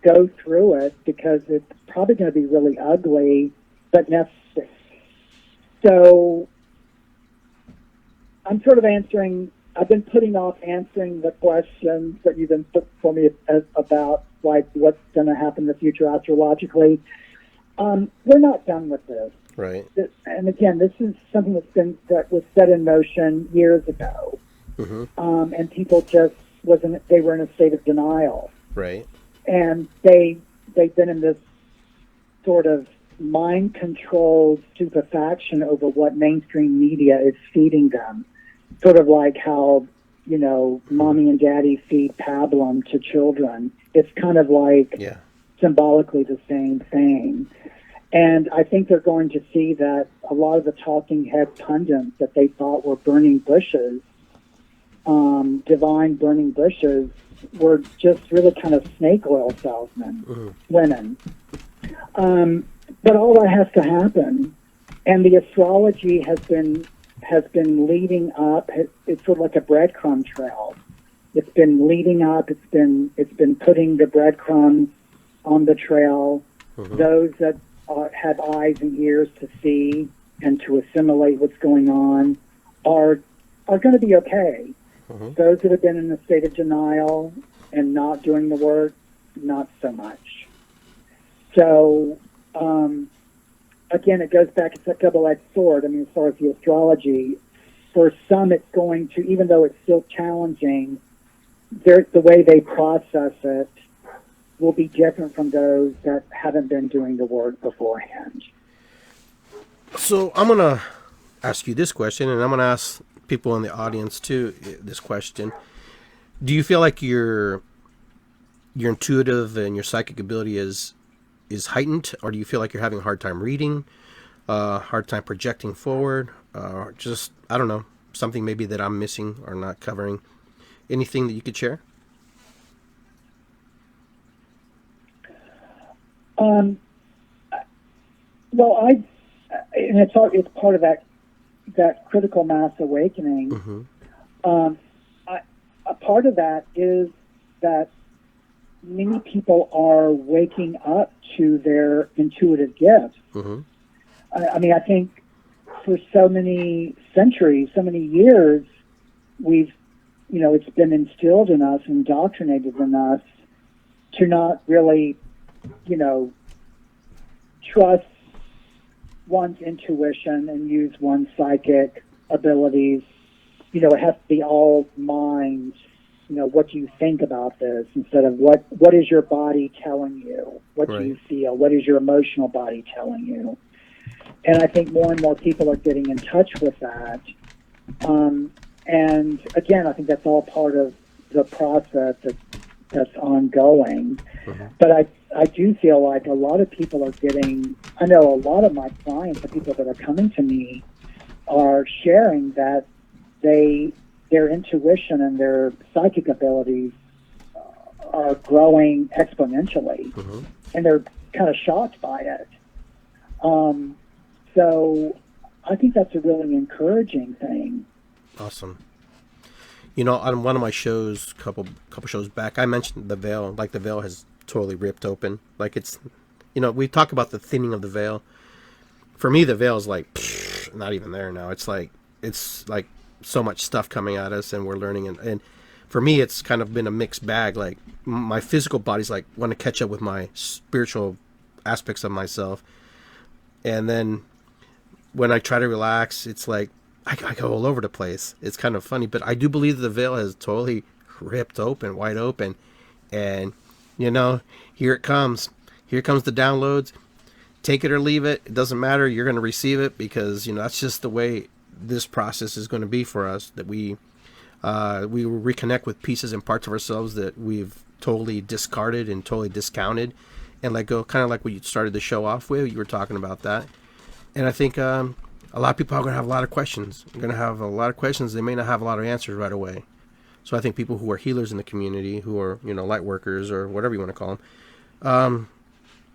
go through it, because it's probably going to be really ugly, but necessary. So I'm sort of I've been putting off answering the questions that you've been put for me about, like, what's going to happen in the future astrologically. We're not done with this. Right. And again, this is something that was set in motion years ago. Mm-hmm. And people just they were in a state of denial. Right. And they've been in this sort of mind-controlled stupefaction over what mainstream media is feeding them. Sort of like how, mommy and daddy feed pablum to children. It's kind of like symbolically the same thing. And I think they're going to see that a lot of the talking head pundits that they thought were burning bushes, divine burning bushes, were just really kind of snake oil salesmen, women. But all that has to happen. And the astrology has been leading up. It's sort of like a breadcrumb trail. It's been leading up. It's been putting the breadcrumbs on the trail. Those that have eyes and ears to see and to assimilate what's going on are going to be okay. Those that have been in a state of denial and not doing the work, not so much. So, again, it goes back, it's a double-edged sword. I mean, as far as the astrology, for some it's going to, even though it's still challenging, the way they process it will be different from those that haven't been doing the work beforehand. So I'm going to ask you this question, and I'm going to ask people in the audience too this question. Do you feel like your intuitive and your psychic ability is heightened, or do you feel like you're having a hard time reading, hard time projecting forward, just, I don't know, something maybe that I'm missing or not covering? Anything that you could share? Well, and it's part of that critical mass awakening. A part of that is that many people are waking up to their intuitive gifts. I mean, I think for so many centuries, so many years, it's been instilled in us, indoctrinated in us to not really, trust one's intuition and use one's psychic abilities. It has to be all mind. What do you think about this, instead of what is your body telling you? What do you feel? What is your emotional body telling you? And I think more and more people are getting in touch with that. And again, I think that's all part of the process that's ongoing. But I do feel like a lot of people are I know a lot of my clients, the people that are coming to me, are sharing that their intuition and their psychic abilities are growing exponentially, and they're kind of shocked by it. So I think that's a really encouraging thing. Awesome. On one of my shows, couple shows back, I mentioned the veil. Like, the veil has totally ripped open. Like, it's, we talk about the thinning of the veil. For me, the veil is like not even there now. It's like so much stuff coming at us, and we're learning. And for me, it's kind of been a mixed bag. Like, my physical body's like want to catch up with my spiritual aspects of myself, and then when I try to relax, it's like I go all over the place. It's kind of funny, but I do believe the veil has totally ripped open, wide open, and here it comes. Here comes the downloads. Take it or leave it. It doesn't matter. You're going to receive it, because that's just the way this process is going to be for us. That we will reconnect with pieces and parts of ourselves that we've totally discarded and totally discounted, and let go. Kind of like what you started the show off with. You were talking about that, and I think a lot of people are going to have a lot of questions. They're going to have a lot of questions. They may not have a lot of answers right away. So I think people who are healers in the community, who are light workers or whatever you want to call them,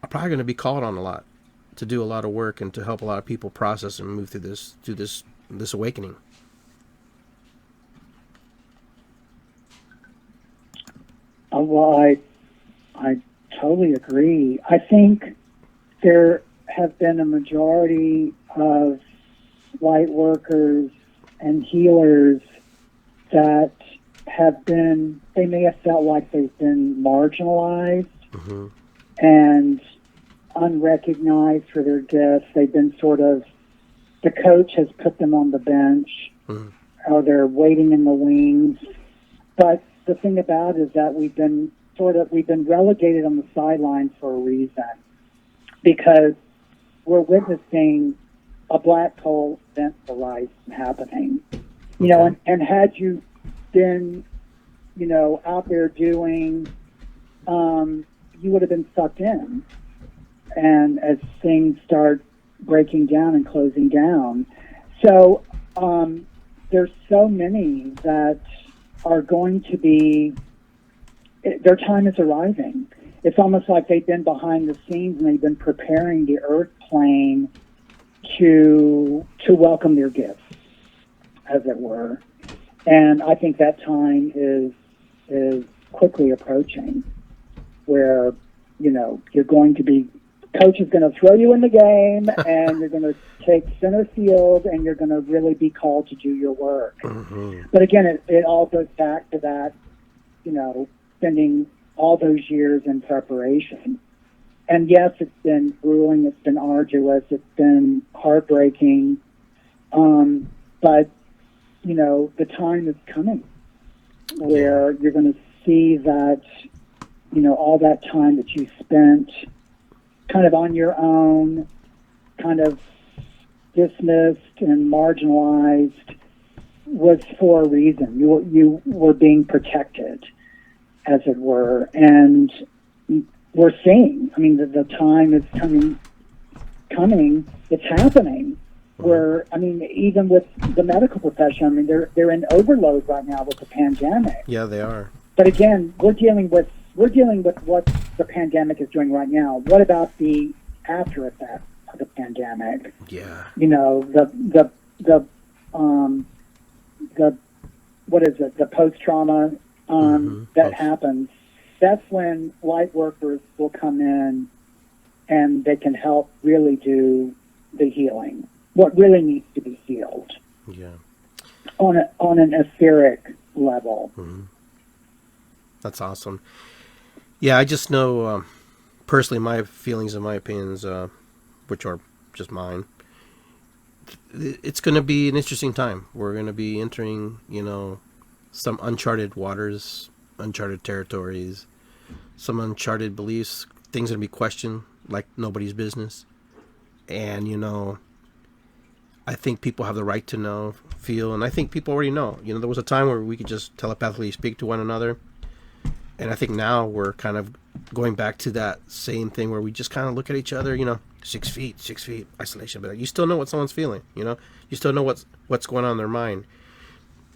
are probably going to be called on a lot to do a lot of work and to help a lot of people process and move through this awakening. well, I totally agree. I think there have been a majority of light workers and healers that they may have felt like they've been marginalized and unrecognized for their gifts. They've been the coach has put them on the bench, or they're waiting in the wings. But the thing about it is that we've been relegated on the sidelines for a reason, because we're witnessing a black hole event horizon happening. You know, and had you been, out there doing, you would have been sucked in. And as things start breaking down and closing down. So there's so many that are going to be, their time is arriving. It's almost like they've been behind the scenes and they've been preparing the earth plane to welcome their gifts, as it were. And I think that time is quickly approaching, where, you're going to be, coach is going to throw you in the game and you're going to take center field and you're going to really be called to do your work. But again, it all goes back to that, spending all those years in preparation. And yes, it's been grueling, it's been arduous, it's been heartbreaking. But, the time is coming where you're going to see that, all that time that you spent kind of on your own, kind of dismissed and marginalized, was for a reason. You were being protected, as it were. And we're seeing, the time is coming, it's happening. Where, even with the medical profession, they're in overload right now with the pandemic. Yeah, they are. But again, we're dealing with what the pandemic is doing right now. What about the after effects of the pandemic? Yeah. The what is it? The post-trauma that happens. That's when light workers will come in and they can help really do the healing. What really needs to be healed. Yeah. On an etheric level. That's awesome. Yeah, I just know personally my feelings and my opinions, which are just mine. It's going to be an interesting time. We're going to be entering, some uncharted waters, uncharted territories, some uncharted beliefs. Things are going to be questioned like nobody's business. And, I think people have the right to know, feel, and I think people already know. There was a time where we could just telepathically speak to one another. And I think now we're kind of going back to that same thing where we just kind of look at each other, 6 feet, isolation. But you still know what someone's feeling, You still know what's going on in their mind.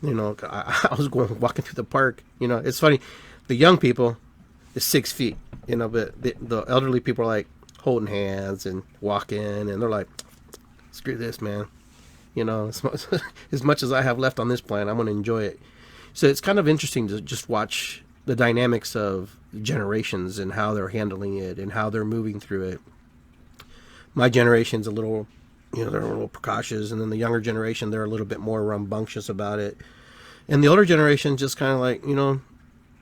I was walking through the park, it's funny. The young people is 6 feet, but the elderly people are like holding hands and walking, and they're like, screw this, man. As much as I have left on this planet, I'm going to enjoy it. So it's kind of interesting to just watch the dynamics of generations and how they're handling it and how they're moving through it. My generation's a little, they're a little precautious, and then the younger generation, they're a little bit more rambunctious about it. And the older generation just kind of like,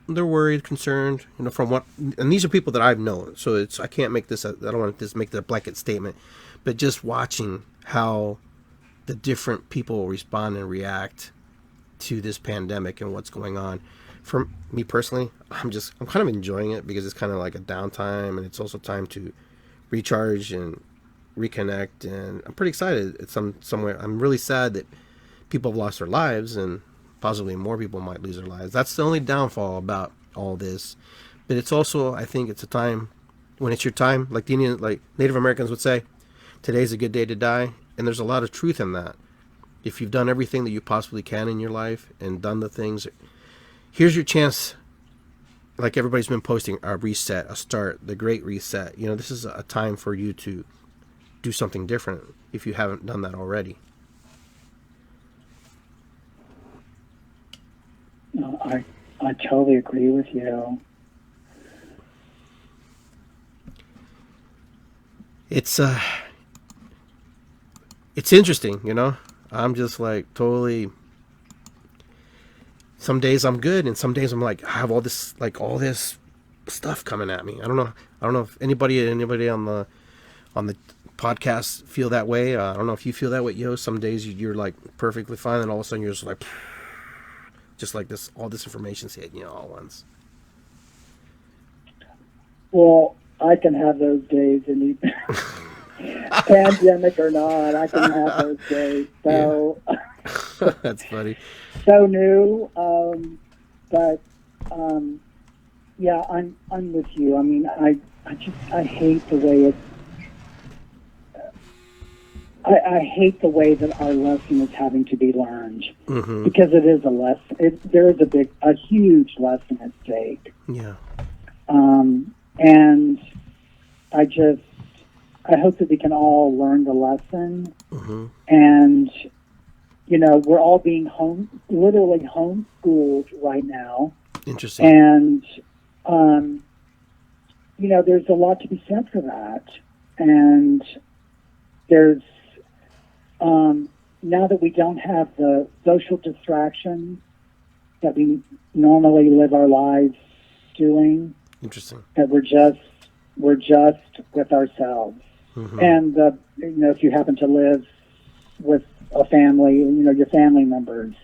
they're worried, concerned, from what, and these are people that I've known. So I can't make this, I don't want to just make that a blanket statement, but just watching how the different people respond and react to this pandemic and what's going on. For me personally, I'm kind of enjoying it because it's kind of like a downtime, and it's also time to recharge and reconnect. And I'm pretty excited. It's somewhere. I'm really sad that people have lost their lives, and possibly more people might lose their lives. That's the only downfall about all this. But it's also, I think, it's a time when it's your time, like Native Americans would say, today's a good day to die. And there's a lot of truth in that. If you've done everything that you possibly can in your life and done the things, here's your chance. Like everybody's been posting, a reset, a start, the great reset. This is a time for you to do something different if you haven't done that already. I totally agree with you. it's interesting, you know. I'm just like totally. Some days I'm good, and some days I'm like I have all this stuff coming at me. I don't know. I don't know if anybody on the podcast feel that way. I don't know if you feel that way, yo. Some days you're like perfectly fine, and all of a sudden you're just like this. All this information's hitting you all at once. Well, I can have those days, and pandemic or not, I can have those days. So yeah. That's funny. So new, but yeah, I'm with you. I mean, I hate the way it's. I hate the way that our lesson is having to be learned, because it is a lesson. There is a huge lesson at stake. Yeah. And I hope that we can all learn the lesson. And, you know, we're all being literally homeschooled right now. Interesting. And, you know, there's a lot to be said for that. And there's, now that we don't have the social distractions that we normally live our lives doing, interesting, that we're just with ourselves. And you know, if you happen to live with a family, you know, your family members,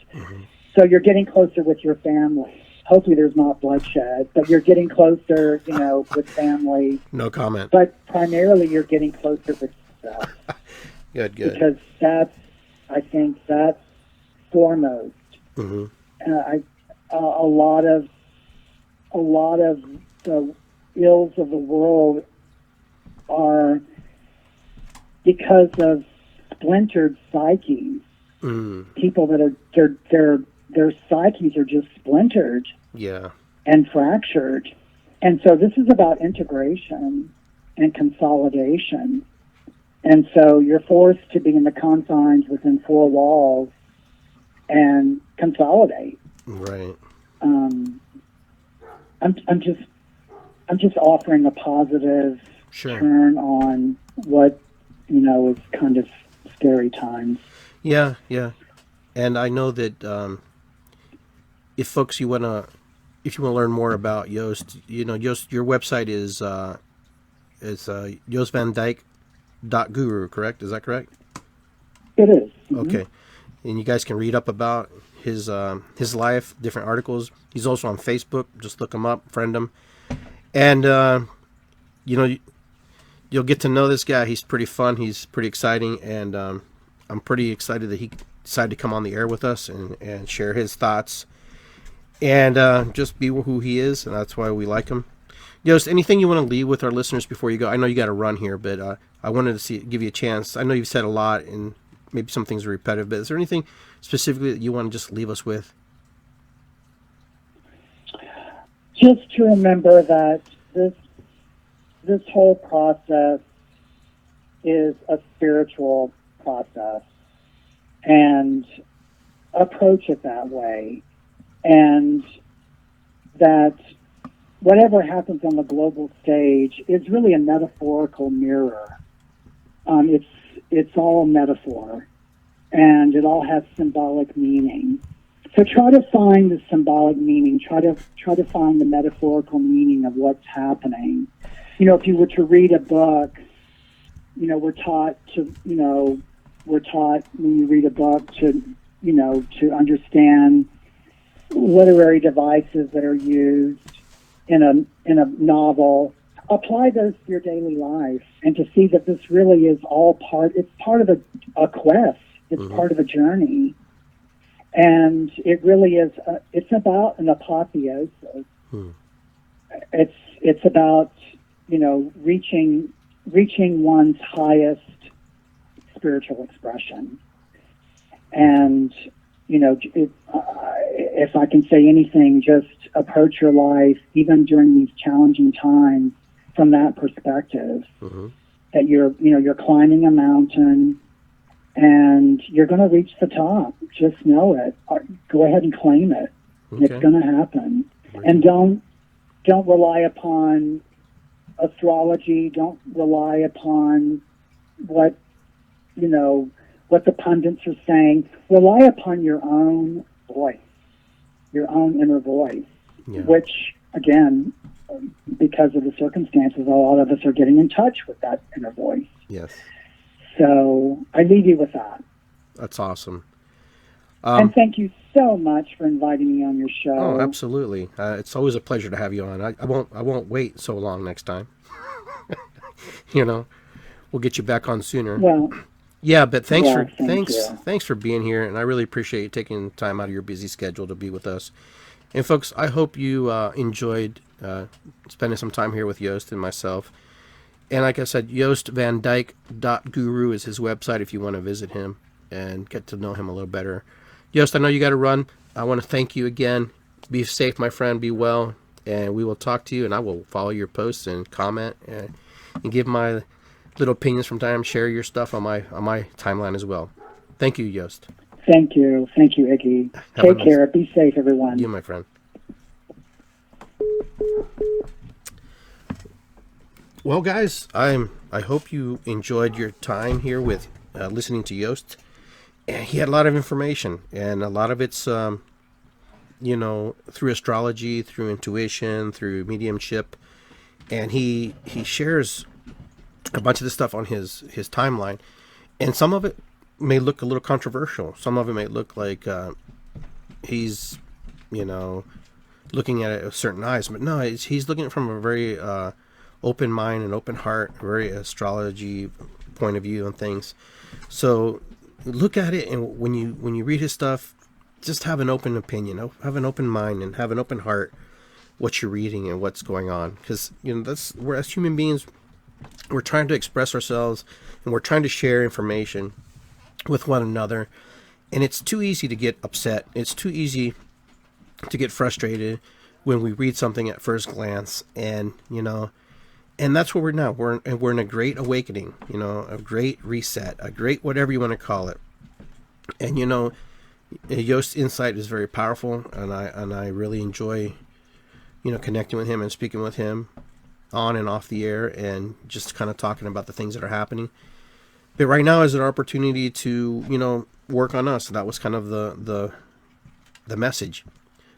so you're getting closer with your family. Hopefully there's not bloodshed, but you're getting closer, you know, with family. No comment. But primarily you're getting closer with yourself. Good. Because I think that's foremost. A lot of the ills of the world are because of splintered psyches. People that are their psyches are just splintered. Yeah. And fractured. And so this is about integration and consolidation. And so you're forced to be in the confines within four walls and consolidate. Right. I'm just offering a positive Sure. turn on what, you know, is kind of scary times. Yeah. And I know that if folks if you want to learn more about Jost, you know, Jost, your website is Jost Van Dyke .guru, correct? Is that correct? It is. Okay. And you guys can read up about his life, different articles. He's also on Facebook. Just look him up, friend him. And, you know, you'll get to know this guy. He's pretty fun. He's pretty exciting. And I'm pretty excited that he decided to come on the air with us and share his thoughts. And just be who he is. And that's why we like him. Jost, anything you want to leave with our listeners before you go? I know you got to run here, but I wanted to give you a chance. I know you've said a lot, and maybe some things are repetitive, but is there anything specifically that you want to just leave us with? Just to remember that this whole process is a spiritual process, and approach it that way, and that whatever happens on the global stage is really a metaphorical mirror. It's all a metaphor, and it all has symbolic meaning. So try to find the symbolic meaning. Try to find the metaphorical meaning of what's happening. You know, if you were to read a book, you know, we're taught when you read a book to understand literary devices that are used in a novel. Apply those to your daily life, and to see that this really is all it's part of a quest. It's part of a journey. And it really is, it's about an apotheosis. It's about, you know, reaching one's highest spiritual expression. And, you know, if I can say anything, just approach your life, even during these challenging times, from that perspective, that you're climbing a mountain and you're going to reach the top. Just know it. Go ahead and claim it. Okay. It's going to happen. And don't rely upon astrology. Don't rely upon what, what the pundits are saying. Rely upon your own voice, your own inner voice, which, again, because of the circumstances, a lot of us are getting in touch with that inner voice. Yes. So I leave you with that. That's awesome. And thank you so much for inviting me on your show. Oh, absolutely. It's always a pleasure to have you on. I won't wait so long next time. We'll get you back on sooner. Well, yeah, but thanks you. Thanks for being here, and I really appreciate you taking time out of your busy schedule to be with us. And folks, I hope you enjoyed spending some time here with Jost and myself. And like I said, Jost Van Dyke.guru is his website if you want to visit him and get to know him a little better. Jost, I know you got to run. I want to thank you again. Be safe, my friend. Be well. And we will talk to you, and I will follow your posts and comment and give my little opinions from time. Share your stuff on my timeline as well. Thank you, Jost. Thank you. Thank you, Iggy. Take care. Be safe, everyone. You, my friend. Well, guys, I hope you enjoyed your time here with listening to Jost. And he had a lot of information, and a lot of it's, through astrology, through intuition, through mediumship, and he shares a bunch of this stuff on his timeline, and some of it may look a little controversial. Some of it may look like he's, looking at it with certain eyes, but no, he's looking at it from a very open mind and open heart, very astrology point of view on things. So look at it, and when you read his stuff, just have an open opinion, have an open mind, and have an open heart what you're reading and what's going on, because we're, as human beings, we're trying to express ourselves, and we're trying to share information with one another, and it's too easy to get upset. It's too easy to get frustrated when we read something at first glance, and and that's where we're now. We're in a great awakening, a great reset, a great whatever you want to call it. And Jost's insight is very powerful, and I really enjoy, connecting with him and speaking with him on and off the air, and just kind of talking about the things that are happening. But right now is an opportunity to work on us. That was kind of the message.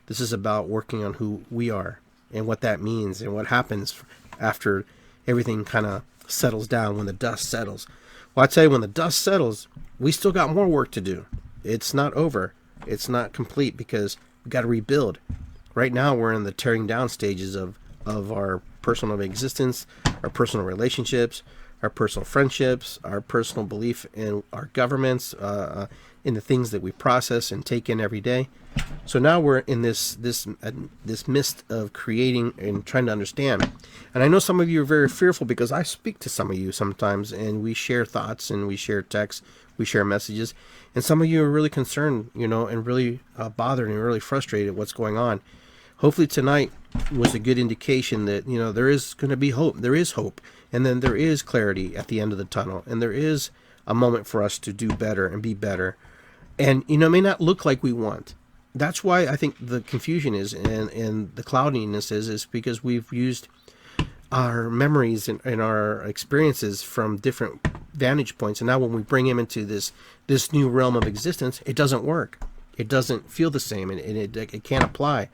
This is about working on who we are and what that means and what happens after everything kind of settles down, when the dust settles. Well, I tell you, when the dust settles, we still got more work to do. It's not over. It's not complete, because we got to rebuild. Right now, we're in the tearing down stages of our personal existence, our personal relationships, our personal friendships, our personal belief in our governments, in the things that we process and take in every day. So now we're in this mist of creating and trying to understand. And I know some of you are very fearful, because I speak to some of you sometimes, and we share thoughts, and we share texts, we share messages, and some of you are really concerned, and really bothered and really frustrated at what's going on. Hopefully tonight was a good indication that, there is going to be hope. There is hope. And then there is clarity at the end of the tunnel. And there is a moment for us to do better and be better. And, it may not look like we want. That's why I think the confusion is, and the cloudiness is because we've used our memories and our experiences from different vantage points. And now when we bring them into this new realm of existence, it doesn't work. It doesn't feel the same, and it can't apply.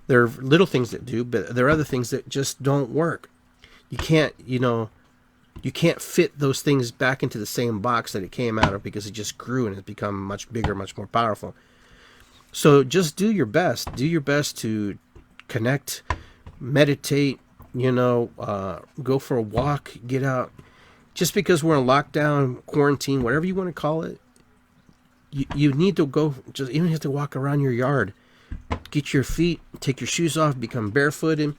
There are little things that do, but there are other things that just don't work. You can't fit those things back into the same box that it came out of, because it just grew and it's become much bigger, much more powerful. So just do your best. Do your best to connect, meditate, go for a walk, get out. Just because we're in lockdown, quarantine, whatever you want to call it, you need to go, just even have to walk around your yard. Get your feet, take your shoes off, become barefooted,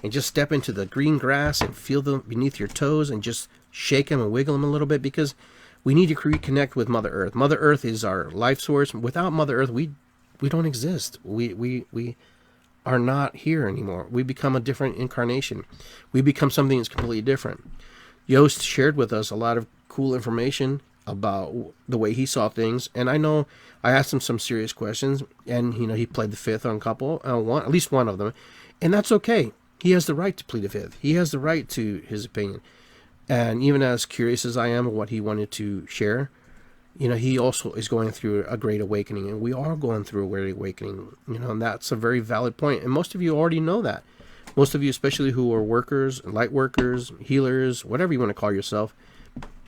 and just step into the green grass and feel them beneath your toes, and just shake them and wiggle them a little bit, because we need to reconnect with Mother Earth. Mother Earth is our life source. Without Mother Earth, we don't exist. We are not here anymore. We become a different incarnation. We become something that's completely different. Jost shared with us a lot of cool information about the way he saw things, and I know I asked him some serious questions, and he played the fifth on at least one of them, and that's okay. He has the right to plead the fifth. He has the right to his opinion. And even as curious as I am of what he wanted to share, he also is going through a great awakening, and we are going through a great awakening, and that's a very valid point. And most of you already know that. Most of you, especially who are workers, light workers, healers, whatever you want to call yourself,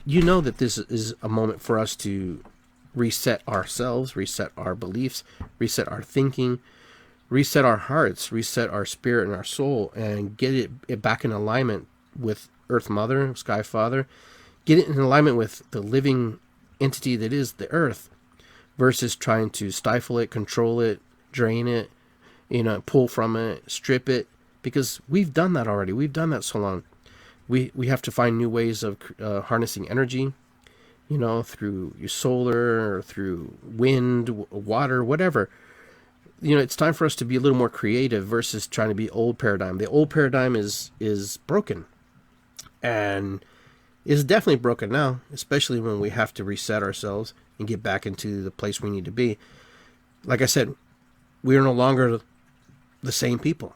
you know that this is a moment for us to reset ourselves, reset our beliefs, reset our thinking, reset our hearts, reset our spirit and our soul, and get it back in alignment with Earth Mother, Sky Father, get it in alignment with the living entity that is the Earth, versus trying to stifle it, control it, drain it, pull from it, strip it, because we've done that already. We've done that so long. We have to find new ways of harnessing energy, through your solar, or through wind, water, whatever. It's time for us to be a little more creative versus trying to be old paradigm. The old paradigm is broken, and is definitely broken now, especially when we have to reset ourselves and get back into the place we need to be. Like I said, we are no longer the same people.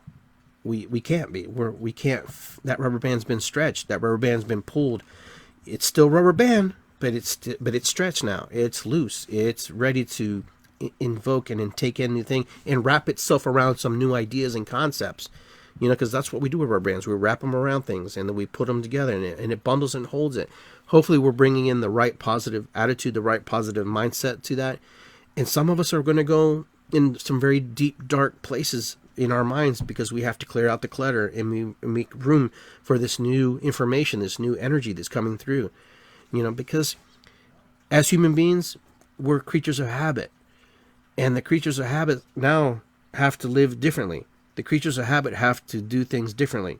We can't be. We can't. That rubber band's been stretched. That rubber band's been pulled. It's still rubber band, but it's stretched now. It's loose. It's ready to invoke and take anything and wrap itself around some new ideas and concepts. Because that's what we do with rubber bands. We wrap them around things, and then we put them together, and it bundles and holds it. Hopefully we're bringing in the right positive attitude, the right positive mindset to that. And some of us are going to go in some very deep, dark places in our minds, because we have to clear out the clutter and make room for this new information, this new energy that's coming through. Because as human beings, we're creatures of habit. And the creatures of habit now have to live differently. The creatures of habit have to do things differently.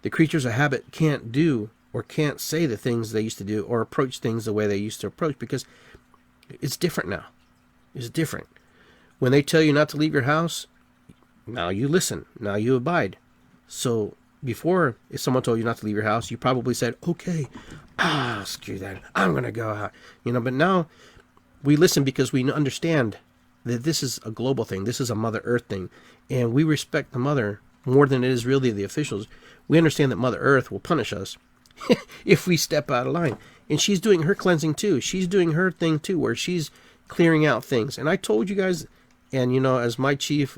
The creatures of habit can't do or can't say the things they used to do or approach things the way they used to approach, because it's different now. It's different. When they tell you not to leave your house, now you listen. Now you abide. So before, if someone told you not to leave your house, you probably said, okay, screw that, I'm going to go out. But now we listen because we understand that this is a global thing. This is a Mother Earth thing. And we respect the Mother more than it is really the officials. We understand that Mother Earth will punish us if we step out of line. And she's doing her cleansing too. She's doing her thing too, where she's clearing out things. And I told you guys, and as my chief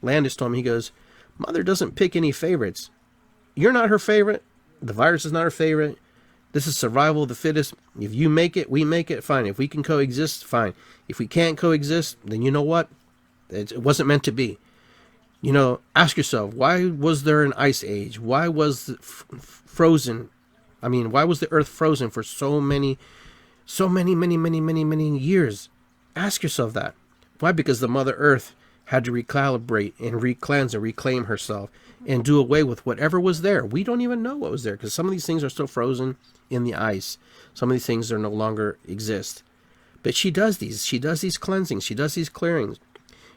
Landis told me, he goes, Mother doesn't pick any favorites. You're not her favorite. The virus is not her favorite. This is survival of the fittest. If you make it, we make it, fine. If we can coexist, fine. If we can't coexist, then you know what? It wasn't meant to be. Ask yourself, why was there an ice age? Why was it frozen? Why was the Earth frozen for so many years? Ask yourself that. Why? Because the Mother Earth had to recalibrate and re-cleanse and reclaim herself and do away with whatever was there. We don't even know what was there, because some of these things are still frozen in the ice. Some of these things are no longer exist. But she does these. She does these cleansings. She does these clearings.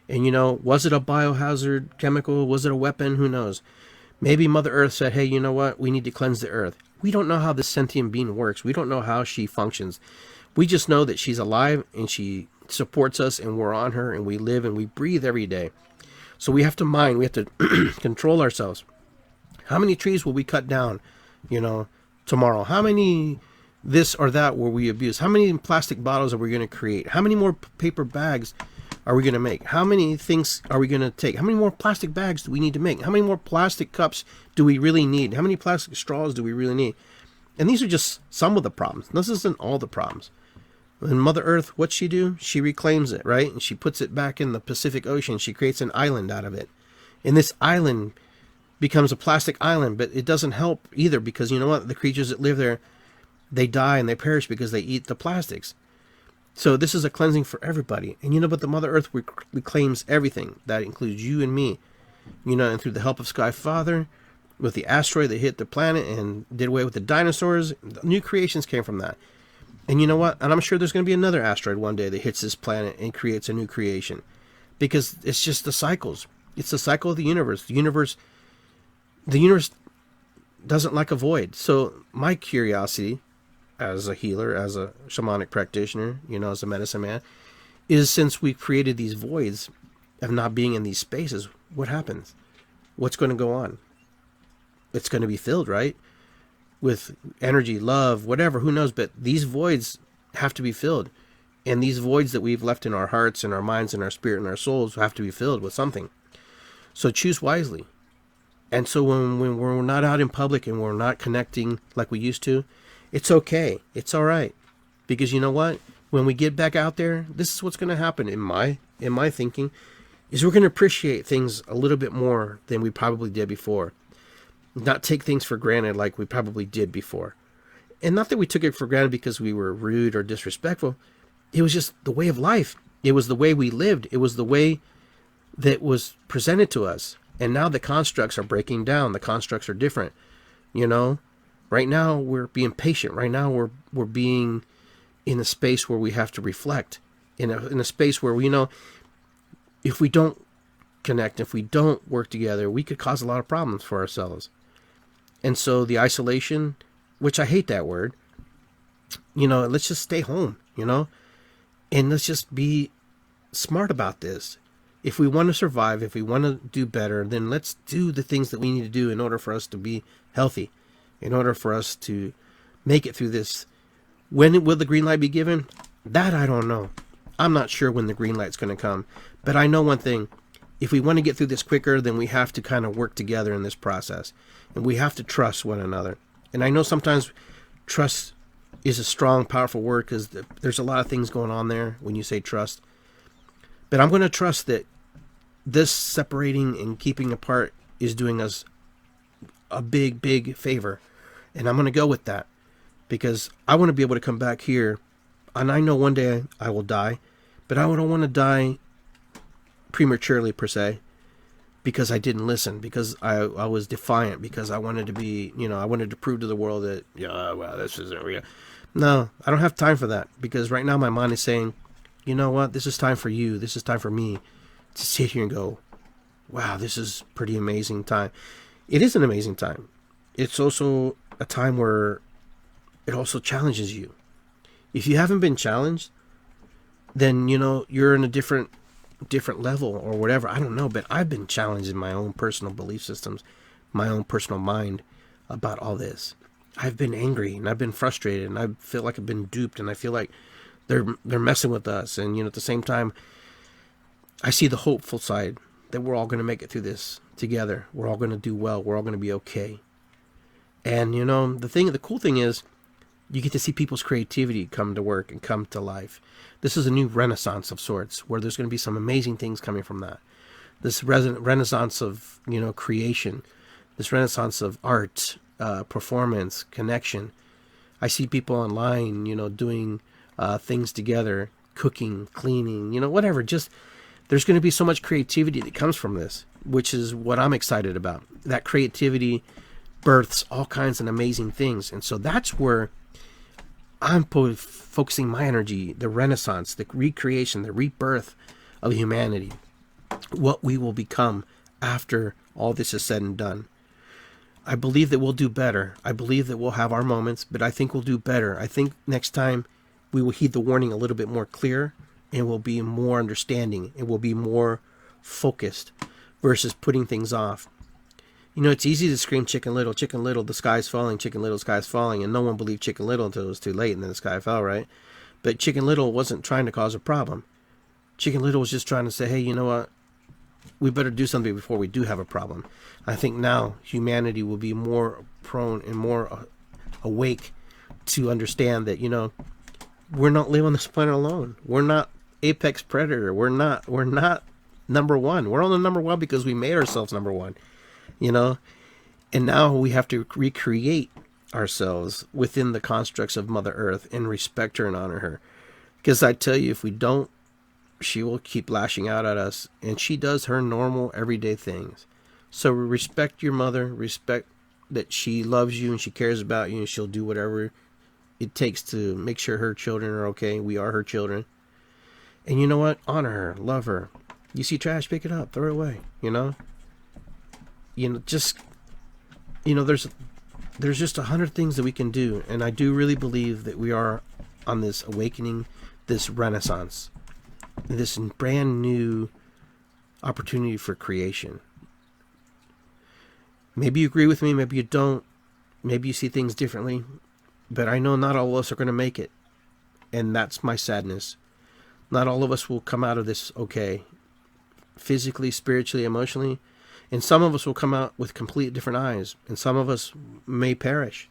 And was it a biohazard chemical? Was it a weapon? Who knows? Maybe Mother Earth said, hey, you know what? We need to cleanse the Earth. We don't know how this sentient being works. We don't know how she functions. We just know that she's alive and she supports us, and we're on her, and we live and we breathe every day. So we have to mind. We have to control ourselves. How many trees will we cut down, tomorrow? How many this or that will we abuse? How many plastic bottles are we going to create? How many more paper bags are we going to make? How many things are we going to take? How many more plastic bags do we need to make? How many more plastic cups do we really need? How many plastic straws do we really need? And these are just some of the problems. This isn't all the problems. And Mother Earth, what's she do? She reclaims it, right? And she puts it back in the Pacific Ocean. She creates an island out of it. And this island becomes a plastic island, but it doesn't help either, because you know what? The creatures that live there, they die and they perish because they eat the plastics. So this is a cleansing for everybody. And but the Mother Earth reclaims everything. That includes you and me. And through the help of Sky Father, with the asteroid that hit the planet and did away with the dinosaurs, new creations came from that. And you know what? And I'm sure there's going to be another asteroid one day that hits this planet and creates a new creation. Because it's just the cycles. It's the cycle of the universe. The universe doesn't like a void. So my curiosity as a healer, as a shamanic practitioner, as a medicine man, is, since we've created these voids of not being in these spaces, what happens? What's going to go on? it's going to be filled, right? With energy, love, whatever, who knows, but these voids have to be filled. And these voids that we've left in our hearts and our minds and our spirit and our souls have to be filled with something. So choose wisely. And so when we're not out in public and we're not connecting like we used to, it's okay. It's all right. Because you know what? When we get back out there, this is what's going to happen in my thinking, is we're going to appreciate things a little bit more than we probably did before. Not take things for granted like we probably did before. And not that we took it for granted because we were rude or disrespectful. It was just the way of life. It was the way we lived. It was the way that was presented to us. And now the constructs are breaking down. The constructs are different. You know, right now we're being patient. Right now we're being in a space where we have to reflect. In a space where we know if we don't connect, if we don't work together, we could cause a lot of problems for ourselves. And so the isolation, which I hate that word, you know, let's just stay home, you know, and let's just be smart about this. If we want to survive, if we want to do better, then let's do the things that we need to do in order for us to be healthy, in order for us to make it through this. When will the green light be given? That I don't know. I'm not sure when the green light's going to come. But I know one thing. If we want to get through this quicker, then we have to kind of work together in this process. And we have to trust one another. And I know sometimes trust is a strong, powerful word because there's a lot of things going on there when you say trust. But I'm going to trust that this separating and keeping apart is doing us a big, big favor. And I'm going to go with that because I want to be able to come back here. And I know one day I will die, but I don't want to die prematurely per se because I didn't listen, because I was defiant, because I wanted to be, you know, I wanted to prove to the world that, yeah, well, this isn't real. No, I don't have time for that because right now my mind is saying, you know what, this is time for you. This is time for me to sit here and go, wow, this is pretty amazing time. It is an amazing time. It's also a time where it also challenges you. If you haven't been challenged, then, you know, you're in a different level or whatever. I don't know, but I've been challenged in my own personal belief systems, my own personal mind about all this. I've been angry and I've been frustrated and I feel like I've been duped and I feel like they're messing with us. And, you know, at the same time, I see the hopeful side that we're all going to make it through this together. We're all going to do well. We're all going to be okay. And, you know, the cool thing is you get to see people's creativity come to work and come to life. This is a new renaissance of sorts where there's going to be some amazing things coming from that. This renaissance of, you know, creation, this renaissance of art, performance, connection. I see people online, you know, doing things together, cooking, cleaning, you know, whatever. Just there's going to be so much creativity that comes from this, which is what I'm excited about. That creativity births all kinds of amazing things. And so that's where I'm focusing my energy, the renaissance, the recreation, the rebirth of humanity, what we will become after all this is said and done. I believe that we'll do better. I believe that we'll have our moments, but I think we'll do better. I think next time we will heed the warning a little bit more clear, and we'll be more understanding, and we'll be more focused versus putting things off. You know, it's easy to scream Chicken Little, the sky's falling, Chicken Little, sky's falling, and no one believed Chicken Little until it was too late and then the sky fell, right? But Chicken Little wasn't trying to cause a problem. Chicken Little was just trying to say, hey, you know what? We better do something before we do have a problem. I think now humanity will be more prone and more awake to understand that, you know, we're not living on this planet alone. We're not apex predator. We're not number one. We're only number one because we made ourselves number one. You know, and now we have to recreate ourselves within the constructs of Mother Earth and respect her and honor her. Because I tell you, if we don't, she will keep lashing out at us, and she does her normal everyday things. So respect your mother, respect that she loves you and she cares about you, and she'll do whatever it takes to make sure her children are okay. We are her children. And you know what? Honor her, love her. You see trash, pick it up, throw it away, you know? You know, just, you know, there's just 100 things that we can do. And I do really believe that we are on this awakening, this renaissance, this brand new opportunity for creation. Maybe you agree with me, maybe you don't. Maybe you see things differently. But I know not all of us are going to make it. And that's my sadness. Not all of us will come out of this okay. Physically, spiritually, emotionally. And some of us will come out with completely different eyes. And some of us may perish.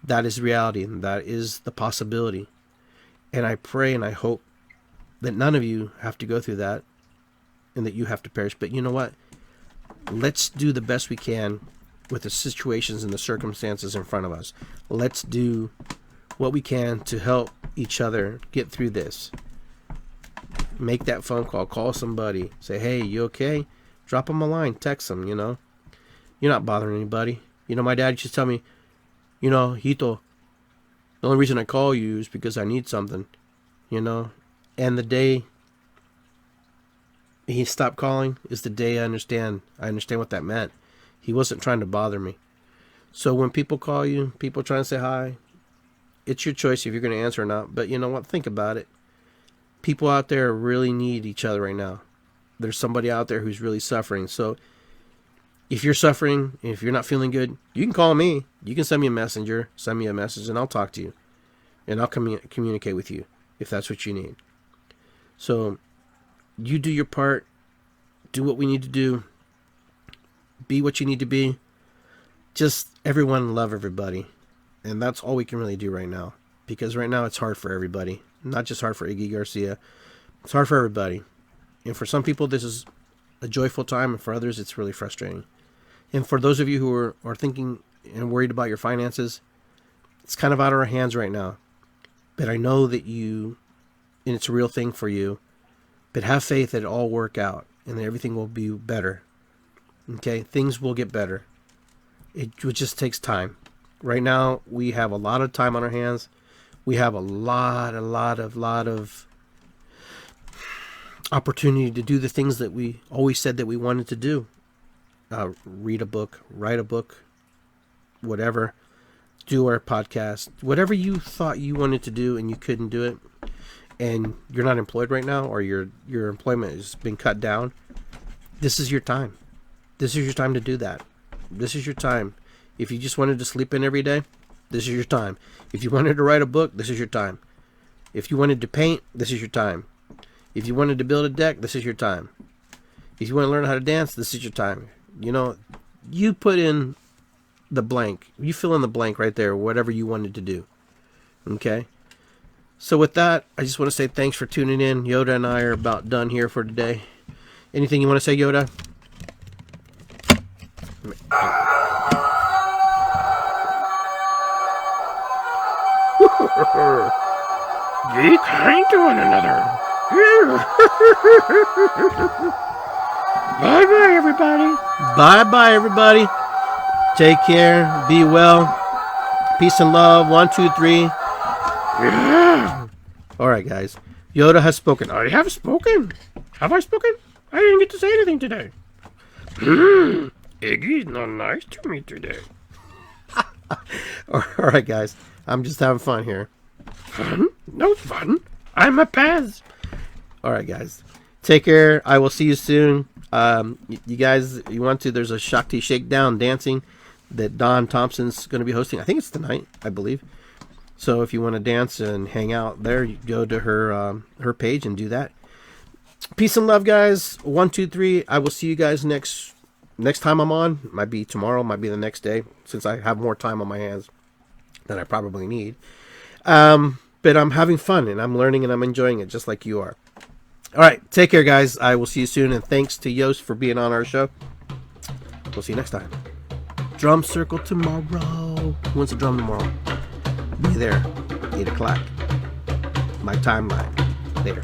That is reality, and that is the possibility. And I pray and I hope that none of you have to go through that and that you have to perish. But you know what? Let's do the best we can with the situations and the circumstances in front of us. Let's do what we can to help each other get through this. Make that phone call. Call somebody. Say, hey, you okay? Drop them a line. Text them, you know. You're not bothering anybody. You know, my dad used to tell me, you know, Hito, the only reason I call you is because I need something, you know. And the day he stopped calling is the day I understand what that meant. He wasn't trying to bother me. So when people call you, people trying to say hi, it's your choice if you're going to answer or not. But you know what? Think about it. People out there really need each other right now. There's somebody out there who's really suffering. So if you're suffering, if you're not feeling good, you can call me. You can send me a messenger, send me a message, and I'll talk to you. And I'll communicate with you if that's what you need. So you do your part. Do what we need to do. Be what you need to be. Just everyone love everybody. And that's all we can really do right now. Because right now it's hard for everybody. Not just hard for Iggy Garcia. It's hard for everybody. And for some people this is a joyful time. And for others it's really frustrating. And for those of you who are thinking and worried about your finances, it's kind of out of our hands right now. But I know that and it's a real thing for you. But have faith that it'll all work out. And that everything will be better. Okay? Things will get better. It just takes time. Right now, we have a lot of time on our hands. We have a lot of opportunity to do the things that we always said that we wanted to do. Read a book, write a book, whatever. Do our podcast. Whatever you thought you wanted to do and you couldn't do it, and you're not employed right now, or your employment has been cut down, this is your time. This is your time to do that. This is your time. If you just wanted to sleep in every day, this is your time. If you wanted to write a book, this is your time. If you wanted to paint, this is your time. If you wanted to build a deck, this is your time. If you want to learn how to dance, this is your time. You know, you put in the blank. You fill in the blank right there, whatever you wanted to do. Okay? So with that, I just want to say thanks for tuning in. Yoda and I are about done here for today. Anything you want to say, Yoda? Be kind to one another. Bye-bye, everybody. Bye-bye, everybody. Take care. Be well. Peace and love. 1, 2, 3. Yeah. All right, guys. Yoda has spoken. I have spoken. Have I spoken? I didn't get to say anything today. Iggy's not nice to me today. All right, guys. I'm just having fun here. Fun? No fun. I'm a Paz. All right, guys. Take care. I will see you soon. You guys, you want to, there's a Shakti Shakedown dancing that Dawn Thompson's going to be hosting. I think it's tonight, I believe. So if you want to dance and hang out there, you go to her page and do that. Peace and love, guys. 1, 2, 3. I will see you guys next time I'm on. Might be tomorrow, might be the next day, since I have more time on my hands than I probably need. But I'm having fun, and I'm learning, and I'm enjoying it, just like you are. All right, take care, guys. I will see you soon, and thanks to Jost for being on our show. We'll see you next time. Drum circle tomorrow. Who wants a drum tomorrow? Be there, 8 o'clock. My timeline. Later.